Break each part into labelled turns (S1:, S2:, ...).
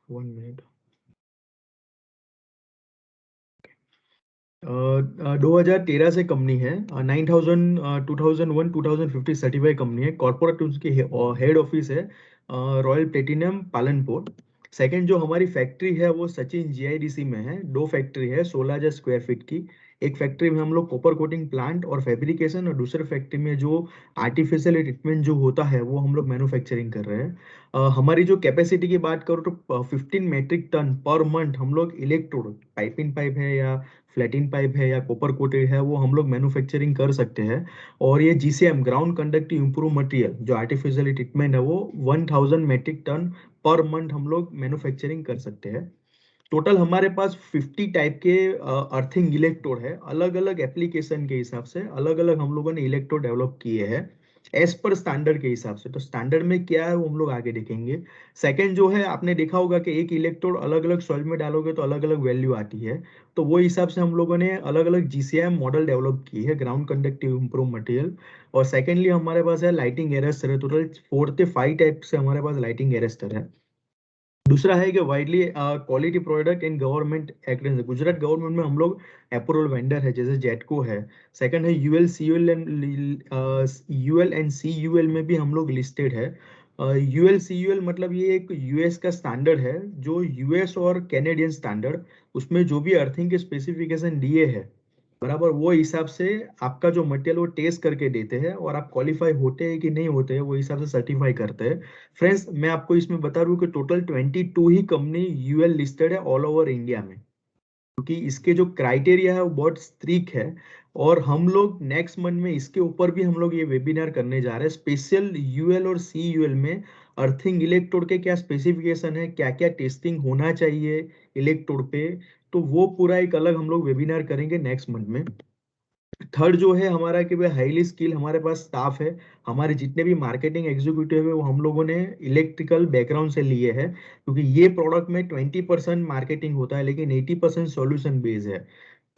S1: 1 minute. 2013 से company है, 9000 2001 2050 certified company है। कॉर्पोरेट उसकी हेड ऑफिस है रॉयल प्लेटिनम पालनपुर। सेकंड जो हमारी फैक्ट्री है वो सचिन जीआईडीसी में है। दो फैक्ट्री है 16,000 स्क्वायर फीट की। एक फैक्ट्री में हम लोग कॉपर कोटिंग प्लांट और फैब्रिकेशन, और दूसरे फैक्ट्री में जो आर्टिफिशियल ट्रीटमेंट जो होता है वो हम लोग मैन्युफैक्चरिंग कर रहे हैं। हमारी जो कैपेसिटी की बात करूँ तो 15 मेट्रिक टन पर मंथ हम लोग इलेक्ट्रोड पाइपिंग पाइप है या फ्लैटिन पाइप है या कॉपर कोटेड है वो हम लोग मैन्युफैक्चरिंग कर सकते हैं। और ये GCM ground conductive improve material जो आर्टिफिशियल ट्रीटमेंट है वो 1000 मेट्रिक टन पर मंथ हम लोग मैन्युफैक्चरिंग कर सकते हैं। टोटल हमारे पास 50 टाइप के अर्थिंग इलेक्ट्रोड है, अलग अलग एप्लीकेशन के हिसाब से अलग अलग हम लोगों ने इलेक्ट्रोड डेवलप किए हैं एज पर स्टैंडर्ड के हिसाब से। तो स्टैंडर्ड में क्या है वो हम लोग आगे देखेंगे। सेकंड जो है, आपने देखा होगा कि एक इलेक्ट्रोड अलग अलग सॉइल में डालोगे तो अलग अलग वैल्यू आती है। तो वो हिसाब से हम लोगों ने अलग अलग जीसीएम मॉडल डेवलप की है, ग्राउंड कंडक्टिव इम्प्रूव मटेरियल। और सेकेंडली हमारे पास है लाइटिंग एरेस्टर है। टोटल 4 से 5 टाइप से हमारे पास लाइटिंग एरेस्टर है। दूसरा है कि widely quality product in government एक्रेंस। गुजरात गवर्नमेंट में हम लोग अप्रूवल वेंडर है, जैसे जेटको है। सेकंड है यूएल सीयूएल एंड सीयूएल में भी हम लोग लिस्टेड है। यूएल सीयूएल मतलब ये एक यूएस का स्टैंडर्ड है, जो यूएस और कैनेडियन स्टैंडर्ड, उसमें जो भी अर्थिंग के स्पेसिफिकेशन दिए है बराबर वो हिसाब से आपका जो मटेरियल वो टेस्ट करके देते हैं, और आप क्वालिफाई होते हैं कि नहीं होते हैं वो हिसाब से सर्टिफाई करते हैं। फ्रेंड्स, मैं आपको इसमें बता दूं कि टोटल 22 ही कंपनी यूएल लिस्टेड है ऑल ओवर इंडिया में, क्योंकि इसके जो क्राइटेरिया है वो बहुत स्ट्रिक्ट है। और हम लोग नेक्स्ट मंथ में इसके ऊपर भी हम लोग ये वेबिनार करने जा रहे हैं स्पेशल यूएल और सी यूएल में। अर्थिंग इलेक्ट्रोड के क्या स्पेसिफिकेशन है, क्या क्या टेस्टिंग होना चाहिए इलेक्ट्रोड पे, तो वो पूरा एक अलग हम लोग वेबिनार करेंगे नेक्स्ट मंथ में। थर्ड जो है हमारा कि भाई हाईली स्किल हमारे पास स्टाफ है। हमारे जितने भी मार्केटिंग एग्जीक्यूटिव है वो हम लोगों ने इलेक्ट्रिकल बैकग्राउंड से लिए हैं, क्योंकि ये प्रोडक्ट में 20% मार्केटिंग होता है लेकिन 80% सॉल्यूशन बेस्ड है।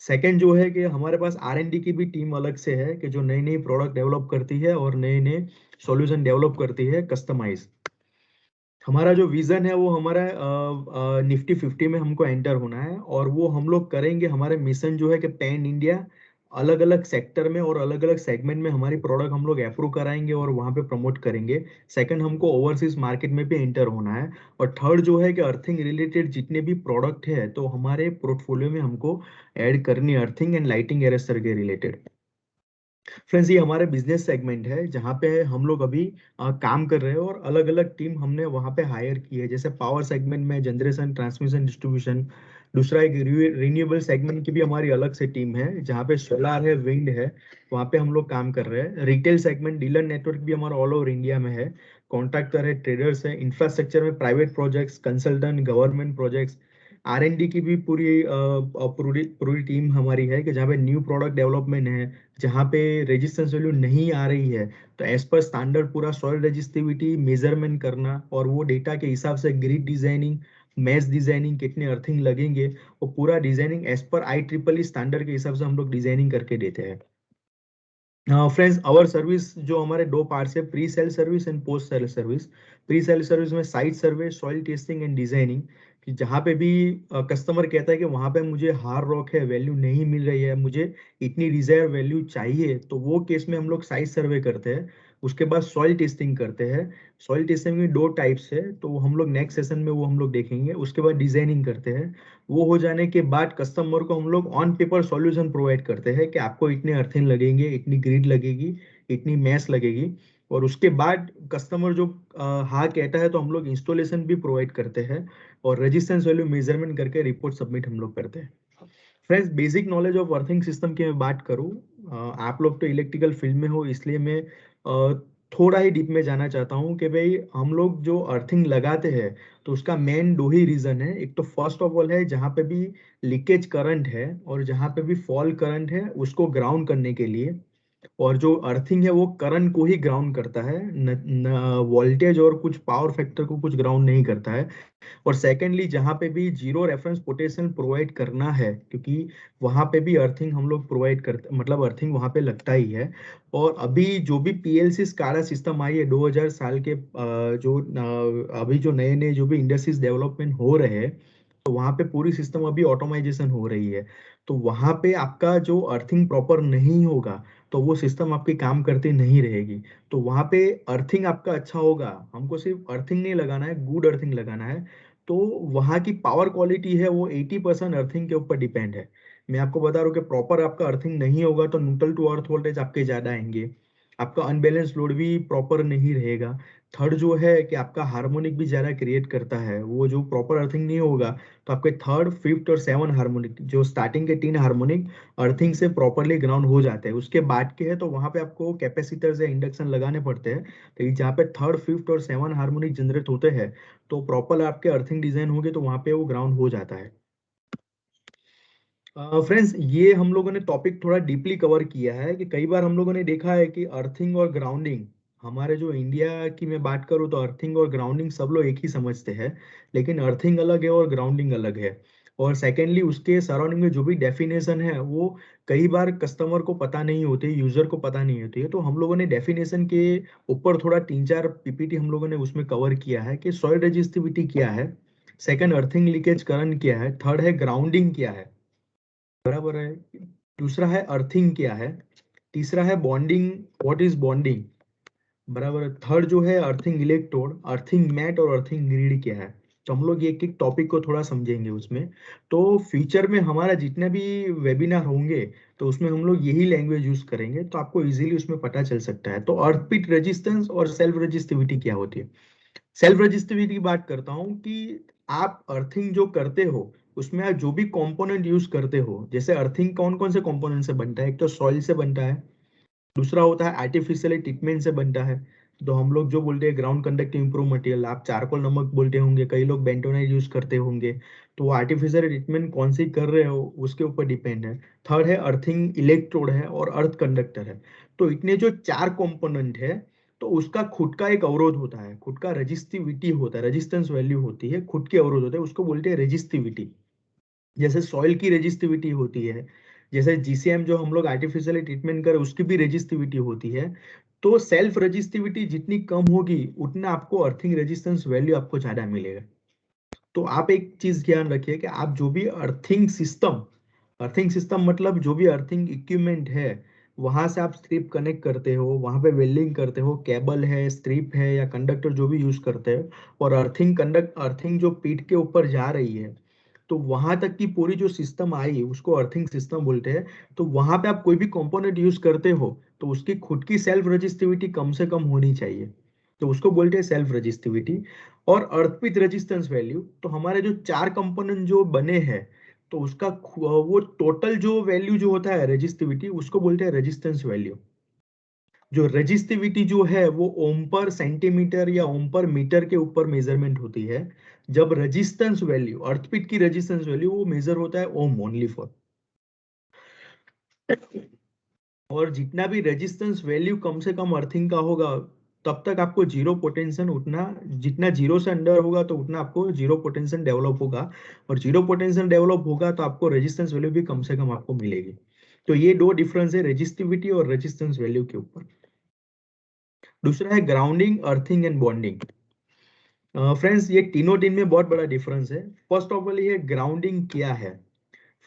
S1: सेकंड जो है कि हमारे पास आर&डी की भी टीम अलग से है कि जो नई नई प्रोडक्ट डेवलप करती है और नए नए सॉल्यूशन डेवलप करती है कस्टमाइज। हमारा जो विजन है वो हमारा निफ्टी 50 में हमको एंटर होना है, और वो हम लोग करेंगे। हमारे मिशन जो है कि पैन इंडिया अलग अलग सेक्टर में और अलग अलग सेगमेंट में हमारी प्रोडक्ट हम लोग अप्रूव कराएंगे और वहां पे प्रमोट करेंगे। सेकंड, हमको ओवरसीज मार्केट में भी एंटर होना है। और थर्ड जो है कि अर्थिंग रिलेटेड जितने भी प्रोडक्ट है तो हमारे पोर्टफोलियो में हमको ऐड करनी है अर्थिंग एंड लाइटिंग एरेस्टर के रिलेटेड। फ्रेंड्स, ये हमारे बिजनेस सेगमेंट है जहाँ पे हम लोग अभी काम कर रहे हैं, और अलग अलग टीम हमने वहाँ पे हायर की है। जैसे पावर सेगमेंट में जनरेशन, ट्रांसमिशन, डिस्ट्रीब्यूशन। दूसरा एक रिन्यूएबल सेगमेंट की भी हमारी अलग से टीम है, जहाँ पे सोलार है, विंड है, वहाँ पे हम लोग काम कर रहे हैं। रिटेल सेगमेंट, डीलर नेटवर्क भी हमारा ऑल ओवर इंडिया में है। कॉन्ट्रैक्टर है, ट्रेडर्स है, इंफ्रास्ट्रक्चर में private projects, consultant, government projects. R and D की भी पूरी पूरी टीम हमारी है कि जहाँ पे न्यू प्रोडक्ट डेवलपमेंट है, जहाँ पे रेजिस्टेंस वैल्यू नहीं आ रही है तो एज पर स्टैंडर्ड पूरा सॉइल रेजिस्टिविटी मेजरमेंट करना, और वो डेटा के हिसाब से ग्रिड डिजाइनिंग, मैश डिजाइनिंग, कितने अर्थिंग लगेंगे, वो पूरा डिजाइनिंग एज पर IEEE स्टैंडर्ड के हिसाब से हम लोग डिजाइनिंग करके देते हैं। फ्रेंड्स, आवर सर्विस जो हमारे दो पार्ट्स है, pre sale service and post sale service. Pre sale service में site survey, soil testing and designing, कि जहाँ पे भी कस्टमर कहता है कि वहाँ पे मुझे हार्ड रॉक है, वैल्यू नहीं मिल रही है, मुझे इतनी डिजायर वैल्यू चाहिए, तो वो केस में हम लोग साइट सर्वे करते हैं। उसके बाद सॉइल टेस्टिंग करते हैं। सॉइल टेस्टिंग में दो टाइप्स है, तो वो हम लोग नेक्स्ट सेशन में वो हम लोग देखेंगे। उसके बाद डिजाइनिंग करते हैं। वो हो जाने के बाद कस्टमर को हम लोग ऑन पेपर सॉल्यूशन प्रोवाइड करते हैं कि आपको इतने अर्थिंग लगेंगे, इतनी ग्रिड लगेगी, इतनी मैश लगेगी। और उसके बाद कस्टमर जो हाँ कहता है तो हम लोग इंस्टॉलेशन भी प्रोवाइड करते हैं, और रेजिस्टेंस वैल्यू मेजरमेंट करके रिपोर्ट सबमिट हम लोग करते हैं। Friends, basic knowledge of earthing system की मैं बात करूं, आप लोग तो इलेक्ट्रिकल फील्ड में हो, इसलिए मैं थोड़ा ही डीप में जाना चाहता हूं कि भाई हम लोग जो अर्थिंग लगाते हैं तो उसका मेन दो ही रीजन है। एक तो फर्स्ट ऑफ ऑल है जहाँ पे भी लीकेज करंट है और जहाँ पे भी फॉल करंट है उसको ग्राउंड करने के लिए। और जो अर्थिंग है वो करंट को ही ग्राउंड करता है, न वोल्टेज और कुछ पावर फैक्टर को कुछ ग्राउंड नहीं करता है। और सेकेंडली जहाँ पे भी जीरो रेफरेंस पोटेंशियल प्रोवाइड करना है, क्योंकि वहाँ पे भी अर्थिंग हम लोग प्रोवाइड करते, मतलब अर्थिंग वहाँ पे लगता ही है। और अभी जो भी पीएलसी स्काडा सिस्टम आई है 2000 साल के अभी जो नए नए जो भी इंडस्ट्रीज डेवलपमेंट हो रहे हैं, तो वहाँ पे पूरी सिस्टम अभी ऑटोमाइजेशन हो रही है। तो वहाँ पे आपका जो अर्थिंग प्रॉपर नहीं होगा, तो वो सिस्टम आपकी काम करती नहीं रहेगी। तो वहाँ पे अर्थिंग आपका अच्छा होगा, हमको सिर्फ अर्थिंग नहीं लगाना है, गुड अर्थिंग लगाना है। तो वहाँ की पावर क्वालिटी है वो 80% अर्थिंग के ऊपर डिपेंड है। मैं आपको बता रहा हूँ कि प्रॉपर आपका अर्थिंग नहीं होगा तो न्यूट्रल टू अर्थ वोल्टेज आपके ज्यादा आएंगे, आपका अनबैलेंस लोड भी प्रॉपर नहीं रहेगा। थर्ड जो है कि आपका हार्मोनिक भी ज्यादा क्रिएट करता है, वो जो प्रॉपर अर्थिंग नहीं होगा, तो आपके थर्ड फिफ्थ और सेवन हार्मोनिक, जो स्टार्टिंग के 3 हार्मोनिक अर्थिंग से प्रॉपरली ग्राउंड हो जाते हैं, उसके बाद के हैं तो वहां पे आपको कैपेसिटर्स या इंडक्शन लगाने पड़ते हैं। तो जहाँ पे थर्ड फिफ्थ और सेवन हार्मोनिक जनरेट होते हैं, तो प्रॉपर आपके अर्थिंग डिजाइन होंगे तो वहां पे वो ग्राउंड हो जाता है। फ्रेंड्स, ये हम लोगों ने टॉपिक थोड़ा डीपली कवर किया है कि कई बार हम लोगों ने देखा है कि अर्थिंग और ग्राउंडिंग, हमारे जो इंडिया की मैं बात करूँ तो अर्थिंग और ग्राउंडिंग सब लोग एक ही समझते हैं, लेकिन अर्थिंग अलग है और ग्राउंडिंग अलग है। और सेकेंडली उसके सराउंडिंग में जो भी डेफिनेशन है वो कई बार कस्टमर को पता नहीं होती, यूजर को पता नहीं होती है। तो हम लोगों ने डेफिनेशन के ऊपर थोड़ा 3 4 पीपीटी हम लोगों ने उसमें कवर किया है कि सॉइल रेजिस्टिविटी क्या है, सेकंड अर्थिंग लीकेज करंट क्या है, थर्ड है ग्राउंडिंग क्या है, बराबर है, दूसरा है अर्थिंग क्या है, तीसरा है बॉन्डिंग, व्हाट इज बॉन्डिंग, बराबर है, थर्ड जो है अर्थिंग इलेक्ट्रोड, अर्थिंग मैट और अर्थिंग ग्रिड क्या है। तो हम लोग एक एक टॉपिक को थोड़ा समझेंगे उसमें। तो फ्यूचर में हमारा जितने भी वेबिनार होंगे, तो उसमें हम लोग यही लैंग्वेज यूज करेंगे, तो आपको इजीली उसमें पता चल सकता है। तो अर्थ रेजिस्टेंस और सेल्फ रेजिस्टिविटी क्या होती है। सेल्फ रजिस्टिविटी की बात करता हूँ कि आप अर्थिंग जो करते हो उसमें आप जो भी कंपोनेंट यूज करते हो, जैसे अर्थिंग कौन कौन से कंपोनेंट से बनता है, एक तो सॉइल से बनता है, दूसरा होता है आर्टिफिशियल ट्रीटमेंट से बनता है। तो हम लोग जो बोलते हैं ग्राउंड कंडक्टिव इम्प्रूव मटेरियल, आप चारकोल नमक बोलते होंगे, कई लोग बेंटोनाइट यूज करते होंगे। तो वो आर्टिफिशियल ट्रीटमेंट कौन सी कर रहे हो उसके ऊपर डिपेंड है। थर्ड है अर्थिंग इलेक्ट्रोड है और अर्थ कंडक्टर है। तो इतने जो 4 कंपोनेंट है, तो उसका खुद का एक अवरोध होता है, खुद का रेजिस्टिविटी होता है, रेजिस्टेंस वैल्यू होती है, खुद के अवरोध होते हैं, उसको बोलते हैं रेजिस्टिविटी। जैसे सॉइल की रेजिस्टिविटी होती है, जैसे जीसीएम जो हम लोग आर्टिफिशियली ट्रीटमेंट कर उसकी भी रेजिस्टिविटी होती है। तो सेल्फ रेजिस्टिविटी जितनी कम होगी उतना आपको अर्थिंग रेजिस्टेंस वैल्यू आपको ज्यादा मिलेगा। तो आप एक चीज ध्यान रखिए कि आप जो भी अर्थिंग सिस्टम मतलब जो भी अर्थिंग इक्विपमेंट है, वहां से आप स्ट्रिप कनेक्ट करते हो, वहां पे वेल्डिंग करते हो, केबल है, स्ट्रिप है या कंडक्टर जो भी यूज करते हो, और अर्थिंग जो पीठ के ऊपर जा रही है, तो वहां तक की पूरी जो सिस्टम आई उसको अर्थिंग सिस्टम बोलते हैं। तो वहां पे आप कोई भी कंपोनेंट यूज करते हो, तो उसकी खुद की सेल्फ रजिस्टिविटी कम से कम होनी चाहिए, तो उसको बोलते हैं सेल्फ रजिस्टिविटी। और अर्थक्वेक रेजिस्टेंस वैल्यू, तो हमारे जो 4 कंपोनेंट जो बने हैं, तो उसका वो टोटल जो वैल्यू जो होता है रेजिस्टिविटी, उसको बोलते हैं रेजिस्टेंस वैल्यू। जो रेजिस्टिविटी जो है वो ओम पर सेंटीमीटर या ओम पर मीटर के ऊपर मेजरमेंट होती है, जब रेजिस्टेंस वैल्यू, अर्थक्वेक की रेजिस्टेंस वैल्यू वो मेजर होता है ओम ओनली फॉर। और जितना भी रेजिस्टेंस वैल्यू कम से कम अर्थिंग का होगा, तब तक आपको जीरो पोटेंशियल, उतना जितना जीरो से अंडर होगा तो उतना आपको जीरो पोटेंशियल डेवलप होगा। और जीरो पोटेंशियल डेवलप होगा तो आपको रेजिस्टेंस वैल्यू भी कम से कम आपको मिलेगी। तो ये दो डिफरेंस है रेजिस्टिविटी और रेजिस्टेंस वैल्यू के ऊपर। दूसरा है grounding, earthing and bonding. Friends, ये तीनों दिन में बहुत बड़ा डिफरेंस है। फर्स्ट ऑफ ऑल ये ग्राउंडिंग क्या है।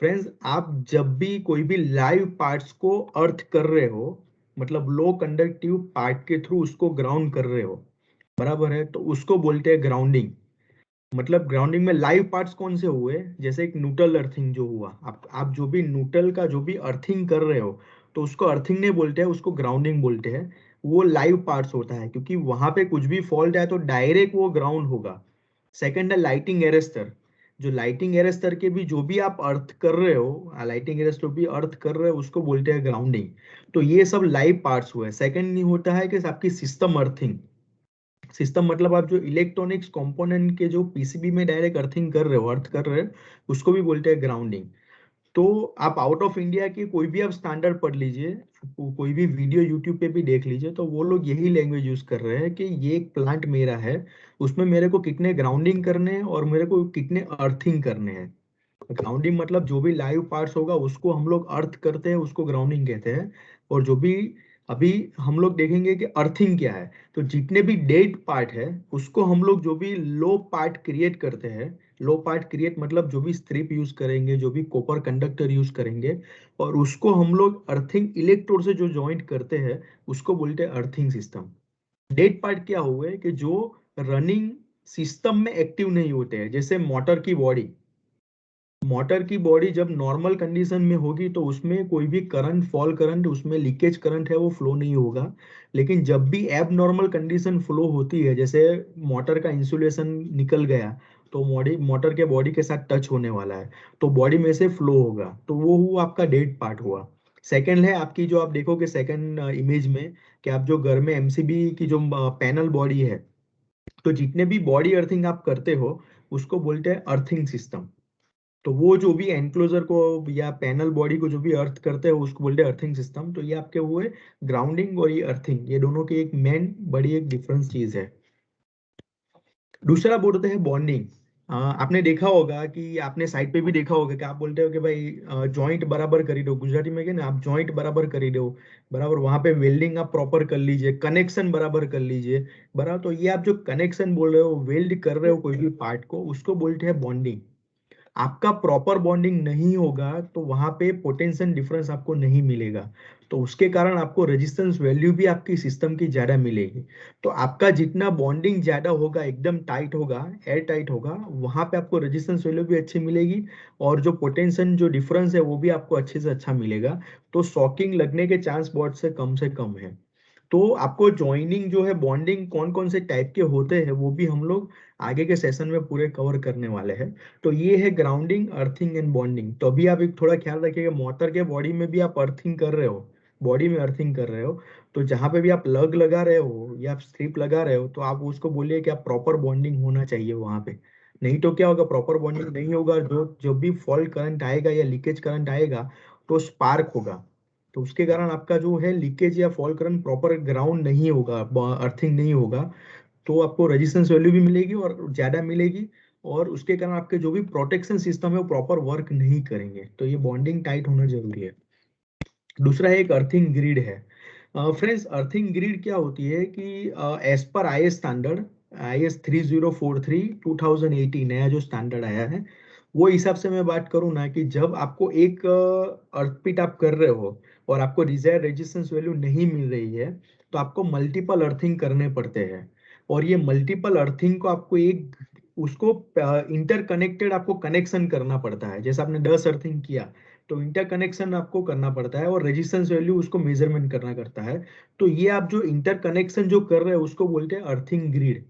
S1: फ्रेंड्स, आप जब भी कोई भी लाइव पार्ट्स को अर्थ कर रहे हो, मतलब लो कंडक्टिव पार्ट के थ्रू उसको ग्राउंड कर रहे हो, बराबर है, तो उसको बोलते हैं ग्राउंडिंग। मतलब ग्राउंडिंग में लाइव पार्ट्स कौन से हुए, जैसे एक न्यूट्रल अर्थिंग जो हुआ, आप जो भी न्यूट्रल का जो भी अर्थिंग कर रहे हो, तो उसको अर्थिंग नहीं बोलते हैं, उसको ग्राउंडिंग बोलते हैं। वो लाइव पार्ट्स होता है, क्योंकि वहां पे कुछ भी फॉल्ट है तो डायरेक्ट वो ग्राउंड होगा। सेकंड है लाइटिंग एरेस्टर। जो लाइटिंग एरेस्टर के भी जो भी आप अर्थ कर रहे हो, लाइटिंग एरेस्टर भी अर्थ कर रहे हो, उसको बोलते हैं ग्राउंडिंग। तो ये सब लाइव पार्ट्स हुए। सेकंड नहीं होता है कि आपकी सिस्टम अर्थिंग। सिस्टम मतलब आप जो इलेक्ट्रॉनिक्स कंपोनेंट के जो पीसीबी में डायरेक्ट अर्थिंग कर रहे हो, अर्थ कर रहे हो, उसको भी बोलते हैं ग्राउंडिंग। तो आप आउट ऑफ इंडिया के कोई भी आप स्टैंडर्ड पढ़ लीजिए, कोई भी वीडियो यूट्यूब पे भी देख लीजिए, तो वो लोग यही लैंग्वेज यूज कर रहे हैं कि ये एक प्लांट मेरा है, उसमें मेरे को कितने ग्राउंडिंग करने हैं और मेरे को कितने अर्थिंग करने हैं। ग्राउंडिंग मतलब जो भी लाइव पार्ट्स होगा उसको हम लोग अर्थ करते हैं, उसको ग्राउंडिंग कहते हैं। और जो भी अभी हम लोग देखेंगे कि अर्थिंग क्या है, तो जितने भी डेड पार्ट है उसको हम लोग जो भी लो पार्ट क्रिएट करते हैं, लो पार्ट क्रिएट मतलब जो भी स्ट्रिप यूज करेंगे, जो भी कॉपर कंडक्टर यूज करेंगे, और उसको हम लोग अर्थिंग इलेक्ट्रोड से जो जॉइंट करते हैं, उसको बोलते हैं अर्थिंग सिस्टम। डेड पार्ट क्या हुए कि जो रनिंग सिस्टम में एक्टिव नहीं होते हैं, जैसे मोटर की बॉडी। मोटर की बॉडी जब नॉर्मल कंडीशन में होगी तो उसमें कोई भी करंट, फॉल करंट, उसमें लीकेज करंट है वो फ्लो नहीं होगा। लेकिन जब भी एब नॉर्मल कंडीशन फ्लो होती है, जैसे मोटर का इंसुलेशन निकल गया, तो बॉडी मोटर के बॉडी के साथ टच होने वाला है, तो बॉडी में से फ्लो होगा, तो वो हुआ आपका डेड पार्ट हुआ। सेकंड है आपकी, जो आप देखोगे सेकंड इमेज में, कि आप जो घर में एमसीबी की जो पैनल बॉडी है, तो जितने भी बॉडी अर्थिंग आप करते हो उसको बोलते हैं अर्थिंग सिस्टम। तो वो जो भी एनक्लोजर को या पैनल बॉडी को जो भी अर्थ करते हैं उसको बोलते हैं अर्थिंग सिस्टम। तो ये आपके हुए ग्राउंडिंग और ये अर्थिंग, ये दोनों की एक मेन बड़ी एक डिफरेंस चीज है। दूसरा बोलते हैं बॉन्डिंग। आपने देखा होगा कि आपने साइड पे भी देखा होगा कि आप बोलते हो कि भाई जॉइंट बराबर करी दो, गुजराती में क्या ना, आप जॉइंट बराबर करी दो, बराबर वहां पे वेल्डिंग आप प्रॉपर कर लीजिए, कनेक्शन बराबर कर लीजिए, बराबर। तो ये आप जो कनेक्शन बोल रहे हो, वेल्ड कर रहे हो कोई भी पार्ट को, उसको बोलते हैं बॉन्डिंग। आपका प्रॉपर बॉन्डिंग नहीं होगा तो वहां पे पोटेंशियल डिफरेंस आपको नहीं मिलेगा, तो उसके कारण आपको रेजिस्टेंस वैल्यू भी आपकी सिस्टम की ज्यादा मिलेगी। तो आपका जितना बॉन्डिंग ज्यादा होगा, एकदम टाइट होगा, एयर टाइट होगा, वहां पे आपको रेजिस्टेंस वैल्यू भी अच्छी मिलेगी, और जो पोटेंशियल जो डिफरेंस है वो भी आपको अच्छे से अच्छा मिलेगा। तो शॉकिंग लगने के चांस बहुत से कम है। तो आपको ज्वाइनिंग जो है, बॉन्डिंग कौन कौन से टाइप के होते हैं, वो भी हम लोग आगे के सेशन में पूरे कवर करने वाले हैं। तो ये है ग्राउंडिंग, अर्थिंग एंड बॉन्डिंग। तो अभी आप एक थोड़ा ख्याल रखिएगा, मोटर के बॉडी में भी आप अर्थिंग कर रहे हो, बॉडी में अर्थिंग कर रहे हो, तो जहां पे भी आप लग लगा रहे हो या आप स्ट्रिप लगा रहे हो, तो आप उसको बोलिए कि आप प्रॉपर बॉन्डिंग होना चाहिए वहां पे। नहीं तो क्या होगा, प्रॉपर बॉन्डिंग नहीं होगा, जो जो भी फॉल्ट करंट आएगा या लीकेज करंट आएगा तो स्पार्क होगा, तो उसके कारण आपका जो है लीकेज या फॉल करंट प्रॉपर ग्राउंड नहीं होगा, अर्थिंग नहीं होगा, तो आपको रेजिस्टेंस वैल्यू भी मिलेगी और ज्यादा मिलेगी, और उसके कारण आपके जो भी प्रोटेक्शन सिस्टम है वो प्रॉपर वर्क नहीं करेंगे। तो ये बॉन्डिंग टाइट होना जरूरी है। दूसरा है एक अर्थिंग ग्रिड है। फ्रेंड्स, अर्थिंग ग्रिड क्या होती है कि एज पर आई एस स्टैंडर्ड, IS 3043 2018 नया जो स्टैंडर्ड आया है, वो हिसाब से मैं बात करूँ ना, कि जब आपको एक अर्थ पिट आप कर रहे हो और आपको डिजायर रेजिस्टेंस वैल्यू नहीं मिल रही है, तो आपको मल्टीपल अर्थिंग करने पड़ते हैं। और ये मल्टीपल अर्थिंग को आपको एक उसको इंटरकनेक्टेड आपको कनेक्शन करना पड़ता है। जैसे आपने 10 अर्थिंग किया, तो इंटरकनेक्शन आपको करना पड़ता है, और रेजिस्टेंस वैल्यू उसको मेजरमेंट करना करता है। तो ये आप जो इंटरकनेक्शन जो कर रहे हो उसको बोलते हैं अर्थिंग ग्रिड।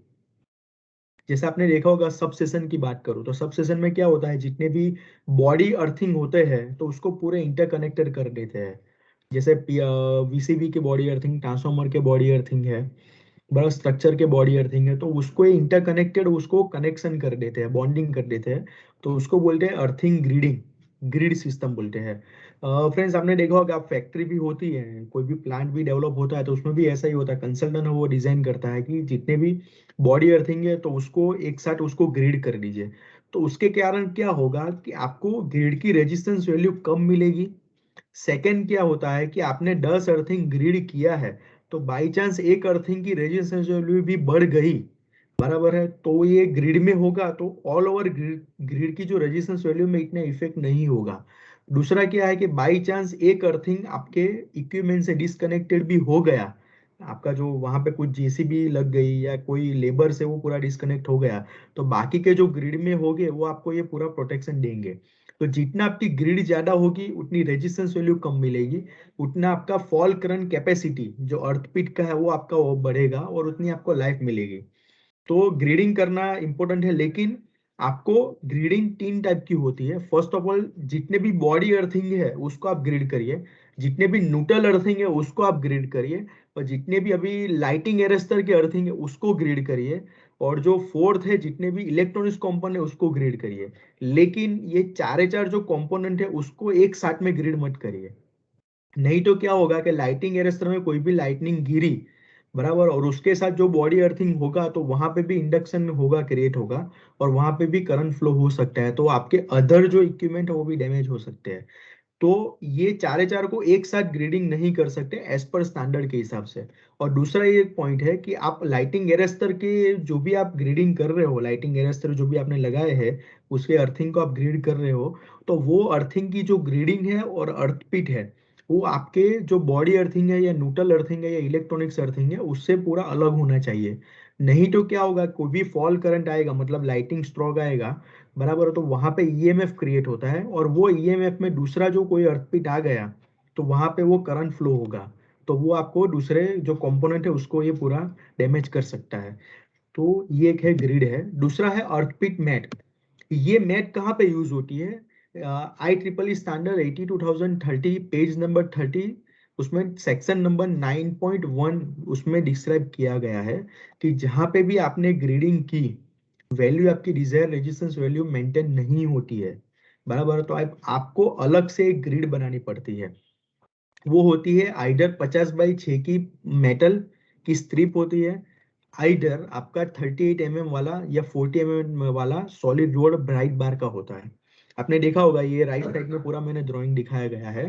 S1: जैसे आपने देखा होगा, सब सेशन की बात करो तो सब सेशन में क्या होता है, जितने भी बॉडी अर्थिंग होते हैं तो उसको पूरे इंटरकनेक्टेड कर देते हैं। जैसे वीसीबी के बॉडी अर्थिंग, ट्रांसफार्मर के बॉडी अर्थिंग है, बड़ा स्ट्रक्चर के बॉडी अर्थिंग है, तो उसको इंटरकनेक्टेड उसको कनेक्शन कर देते हैं, बॉन्डिंग कर देते हैं, तो उसको बोलते हैं अर्थिंग ग्रिडिंग, ग्रिड सिस्टम बोलते हैं। फ्रेंड्स, आपने देखा होगा, आप फैक्ट्री भी होती है, कोई भी प्लांट भी डेवलप होता है, तो उसमें भी ऐसा ही होता है, कंसल्टेंट वो डिजाइन करता है कि जितने भी बॉडी अर्थिंग है तो उसको एक साथ उसको ग्रिड कर दीजिए। तो उसके कारण क्या होगा कि आपको ग्रिड की रेजिस्टेंस वैल्यू कम मिलेगी। सेकंड क्या होता है कि आपने 10 अर्थिंग ग्रिड किया है, तो बाई चांस एक अर्थिंग की रेजिस्टेंस वैल्यू भी बढ़ गई, बराबर है, तो ये ग्रिड में होगा तो ऑल ओवर ग्रिड ग्रिड की जो रेजिस्टेंस वैल्यू में इतना इफेक्ट नहीं होगा। दूसरा क्या है कि बाई चांस एक अर्थिंग आपके इक्विपमेंट से डिस्कनेक्टेड भी हो गया, आपका जो वहां पे कुछ जेसीबी लग गई या कोई लेबर से वो पूरा डिस्कनेक्ट हो गया, तो बाकी के जो ग्रिड में होंगे वो आपको ये पूरा प्रोटेक्शन देंगे। तो जितना आपकी ग्रिड ज्यादा होगी उतनी रेजिस्टेंस वैल्यू कम मिलेगी, उतना आपका फॉल करंट कैपेसिटी जो अर्थपिट का है वो आपका वो बढ़ेगा, और उतनी आपको लाइफ मिलेगी। तो ग्रेडिंग करना इंपॉर्टेंट है, लेकिन आपको ग्रेडिंग 3 टाइप की होती है। फर्स्ट ऑफ ऑल, जितने भी बॉडी अर्थिंग है उसको आप ग्रेड करिए, जितने भी न्यूट्रल अर्थिंग है उसको आप ग्रेड करिए, और जितने भी अभी लाइटिंग एरेस्टर के अर्थिंग है उसको ग्रेड करिए, और जो फोर्थ है जितने भी इलेक्ट्रॉनिक्स कंपोनेंट है उसको ग्रेड करिए। लेकिन ये चारे चार जो कंपोनेंट है उसको एक साथ में ग्रेड मत करिए। नहीं तो क्या होगा कि लाइटिंग एरेस्टर में कोई भी लाइटनिंग गिरी, बराबर, और उसके साथ जो बॉडी अर्थिंग होगा तो वहां पे भी इंडक्शन होगा, क्रिएट होगा, और वहां पे भी करंट फ्लो हो सकता है, तो आपके अदर जो इक्विपमेंट है वो भी डैमेज हो सकते हैं। तो ये चारे चार को एक साथ ग्रेडिंग नहीं कर सकते एज पर स्टैंडर्ड के हिसाब से। और दूसरा ये पॉइंट है कि आप लाइटिंग एरेस्टर के जो भी आप ग्रेडिंग कर रहे हो, लाइटिंग एरेस्टर जो भी आपने लगाए हैं उसके अर्थिंग को आप ग्रेड कर रहे हो, तो वो अर्थिंग की जो ग्रेडिंग है और अर्थपिट है वो आपके जो बॉडी अर्थिंग है या न्यूट्रल अर्थिंग है या इलेक्ट्रॉनिक्स अर्थिंग है उससे पूरा अलग होना चाहिए। नहीं तो क्या होगा, कोई भी फॉल करंट आएगा, मतलब लाइटिंग स्ट्रोक आएगा, बराबर है, तो वहां पे ईएमएफ क्रिएट होता है, और वो ईएमएफ में दूसरा जो कोई अर्थपिट आ गया तो वहां पे वो करंट फ्लो होगा, तो वो आपको दूसरे जो कंपोनेंट है उसको ये पूरा डैमेज कर सकता है। तो ये एक है ग्रिड है। दूसरा है अर्थपिट मैट। ये मैट कहाँ पे यूज होती है? I triple E standard 82,030 page number 30, उसमें सेक्शन नंबर 9.1 उसमें डिस्क्राइब किया गया है कि जहां पे भी आपने ग्रेडिंग की, वैल्यू आपकी डिजायर रेजिस्टेंस वैल्यू मेंटेन नहीं होती है, बराबर, तो आपको अलग से एक ग्रिड बनानी पड़ती है। वो होती है आइडर 50/6 की मेटल की स्ट्रिप होती है, आइडर आपका 38 mm वाला या 40 mm वाला सॉलिड रोड ब्राइट बार का होता है। आपने देखा होगा, ये राइट साइड में पूरा मैंने ड्राइंग दिखाया गया है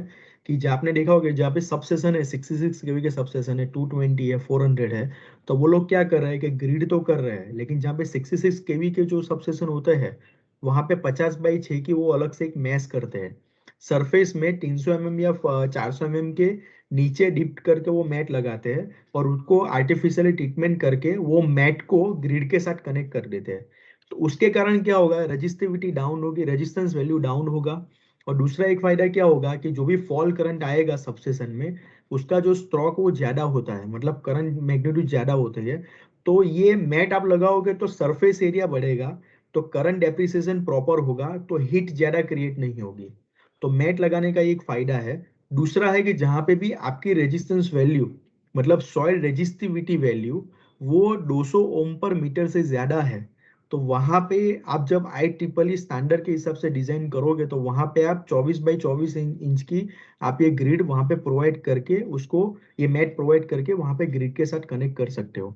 S1: कि जहाँ आपने देखा होगा जहाँ पे सबसेशन है 66 केवी के सबसेशन है, 220 है, 400 है, तो वो लोग क्या कर रहे हैं कि ग्रिड तो कर रहे हैं, लेकिन जहाँ पे 66 केवी के जो सबसेशन होते हैं वहां पे 50/6 की वो अलग से एक मैश करते हैं, सरफेस में 300 mm या 400 mm के नीचे डिप करके वो मैट लगाते हैं, और उसको आर्टिफिशियली ट्रीटमेंट करके वो मैट को ग्रिड के साथ कनेक्ट कर देते हैं। तो उसके कारण क्या होगा, रजिस्टिविटी डाउन होगी, रेजिस्टेंस वैल्यू डाउन होगा। और दूसरा एक फायदा क्या होगा कि जो भी फॉल करंट आएगा सबसेशन में उसका जो स्ट्रोक वो ज्यादा होता है, मतलब करंट मैग्नीट्यूड ज्यादा होते हैं। तो ये मैट आप लगाओगे तो सरफेस एरिया बढ़ेगा, तो करंट डेप्रिसिएशन प्रॉपर होगा, तो हीट ज्यादा क्रिएट नहीं होगी। तो मैट लगाने का एक फायदा है। दूसरा है कि जहां पे भी आपकी रेजिस्टेंस वैल्यू, मतलब सॉइल रेजिस्टिविटी वैल्यू, वो 200 ओम पर मीटर से ज्यादा है, तो वहां पे आप जब आई ट्रिपल ई स्टैंडर्ड के हिसाब से डिजाइन करोगे तो वहां पे आप 24/24 इंच की आप ये ग्रिड वहां पे प्रोवाइड करके उसको, ये मैट प्रोवाइड करके वहां पे ग्रिड के साथ कनेक्ट कर सकते हो।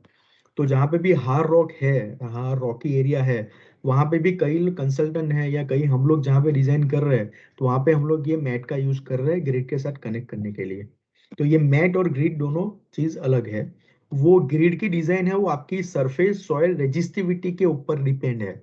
S1: तो जहाँ पे भी हार रॉक है, हार रॉकी एरिया है, वहाँ पे भी कई कंसल्टेंट हैं या कई हम लोग जहाँ पे डिजाइन कर रहे हैं, तो वहाँ पे हम लोग ये मैट का यूज कर रहे हैं ग्रिड के साथ कनेक्ट करने के लिए। तो ये मैट और ग्रिड दोनों चीज अलग है। वो ग्रिड की डिजाइन है वो आपकी सरफेस सॉइल रेजिस्टिविटी के ऊपर डिपेंड है।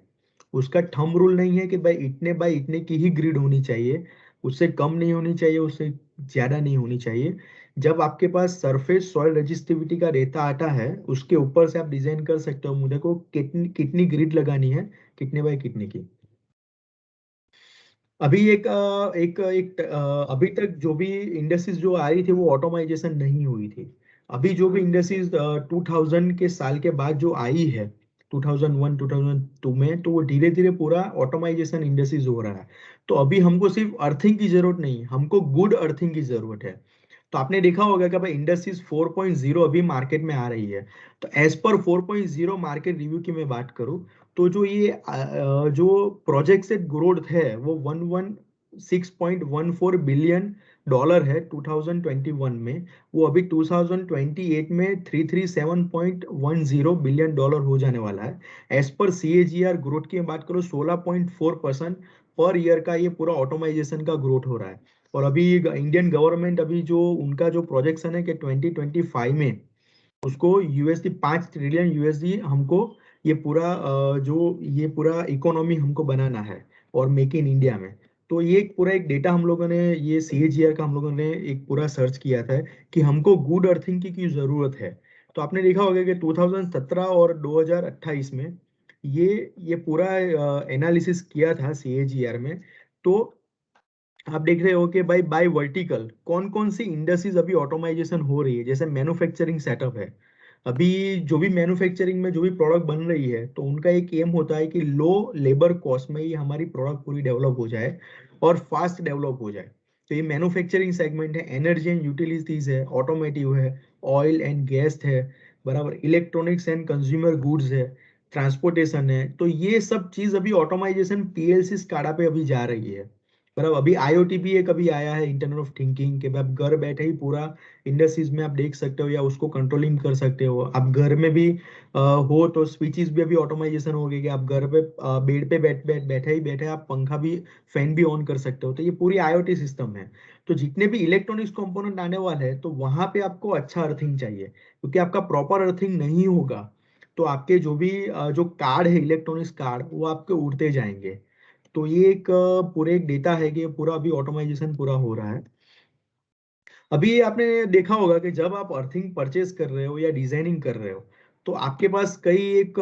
S1: उसका थंब रूल नहीं है कि भाई इतने बाय इतने की ही ग्रिड होनी चाहिए, उससे कम नहीं होनी चाहिए, उससे ज्यादा नहीं होनी चाहिए। जब आपके पास सरफेस सॉइल रेजिस्टिविटी का रेता आता है उसके ऊपर से आप डिजाइन कर सकते हो मुझे को कितनी कितनी ग्रिड लगानी है, कितने बाय कितने की। अभी अभी तक जो भी इंडस्ट्रीज जो आ रही थी वो ऑटोमाइजेशन नहीं हुई थी। अभी जो भी इंडस्ट्रीज 2000 के साल के बाद जो आई है, 2001 2002 में, तो वो धीरे धीरे पूरा ऑटोमाइजेशन इंडस्ट्रीज हो रहा है। तो अभी हमको सिर्फ अर्थिंग की जरूरत नहीं, हमको गुड अर्थिंग की जरूरत है। तो आपने देखा होगा कि भाई इंडस्ट्रीज 4.0 अभी मार्केट में आ रही है। तो एज पर 4.0 मार्केट रिव्यू की मैं बात करूं, तो जो ये जो प्रोजेक्टेड ग्रोथ है वो 116.14 बिलियन डॉलर है 2021 में। वो अभी 2028 में 337.10 बिलियन डॉलर हो जाने वाला है। एज पर CAGR ग्रोथ की बात करो 16.4% पर ईयर का ये पूरा ऑटोमाइजेशन का ग्रोथ हो रहा है। और अभी इंडियन गवर्नमेंट अभी जो उनका जो प्रोजेक्शन है कि 2025 में उसको यूएसडी 5 ट्रिलियन हमको ये पूरा जो ये पूरा इकोनॉमी हमको बनाना है, और मेक इन इंडिया में। तो ये एक पूरा एक डेटा हम लोगों ने, ये CAGR का हम लोगों ने एक पूरा सर्च किया था कि हमको गुड अर्थिंग की जरूरत है। तो आपने देखा होगा कि 2017 और 2028 में ये पूरा एनालिसिस किया था CAGR में। तो आप देख रहे हो कि भाई बाय वर्टिकल कौन कौन सी इंडस्ट्रीज अभी ऑटोमाइजेशन हो रही है, जैसे मैन्युफैक्चरिंग सेटअप है। अभी जो भी मैन्युफैक्चरिंग में जो भी प्रोडक्ट बन रही है तो उनका एक एम होता है कि लो लेबर कॉस्ट में ही हमारी प्रोडक्ट पूरी डेवलप हो जाए और फास्ट डेवलप हो जाए। तो ये मैन्युफैक्चरिंग सेगमेंट है, एनर्जी एंड यूटिलिटीज है, ऑटोमेटिव है, ऑयल एंड गैस है, बराबर, इलेक्ट्रॉनिक्स एंड कंज्यूमर गुड्स है, ट्रांसपोर्टेशन है, तो ये सब चीज अभी ऑटोमाइजेशन पीएलसी स्काडा पे अभी जा रही है। मतलब अभी आईओटी भी एक अभी आया है, इंटरनेट ऑफ थिंकिंग, के आप घर बैठे ही पूरा इंडस्ट्रीज में आप देख सकते हो या उसको कंट्रोलिंग कर सकते हो। आप घर में भी हो तो स्विचेस भी अभी ऑटोमाइजेशन हो गई कि आप घर पे बेड पे बैठे ही बैठे आप पंखा भी, फैन भी ऑन कर सकते हो। तो ये पूरी आईओटी सिस्टम है। तो जितने भी इलेक्ट्रॉनिक्स कंपोनेंट आने वाले हैं तो वहां पे आपको अच्छा अर्थिंग चाहिए, क्योंकि आपका प्रॉपर अर्थिंग नहीं होगा तो आपके जो भी जो कार्ड है, इलेक्ट्रॉनिक्स कार्ड, वो आपके उड़ते जाएंगे। तो ये एक पूरे एक डेटा है कि ये पूरा अभी ऑटोमाइजेशन पूरा हो रहा है। अभी आपने देखा होगा कि जब आप अर्थिंग परचेज कर रहे हो या डिजाइनिंग कर रहे हो तो आपके पास कई एक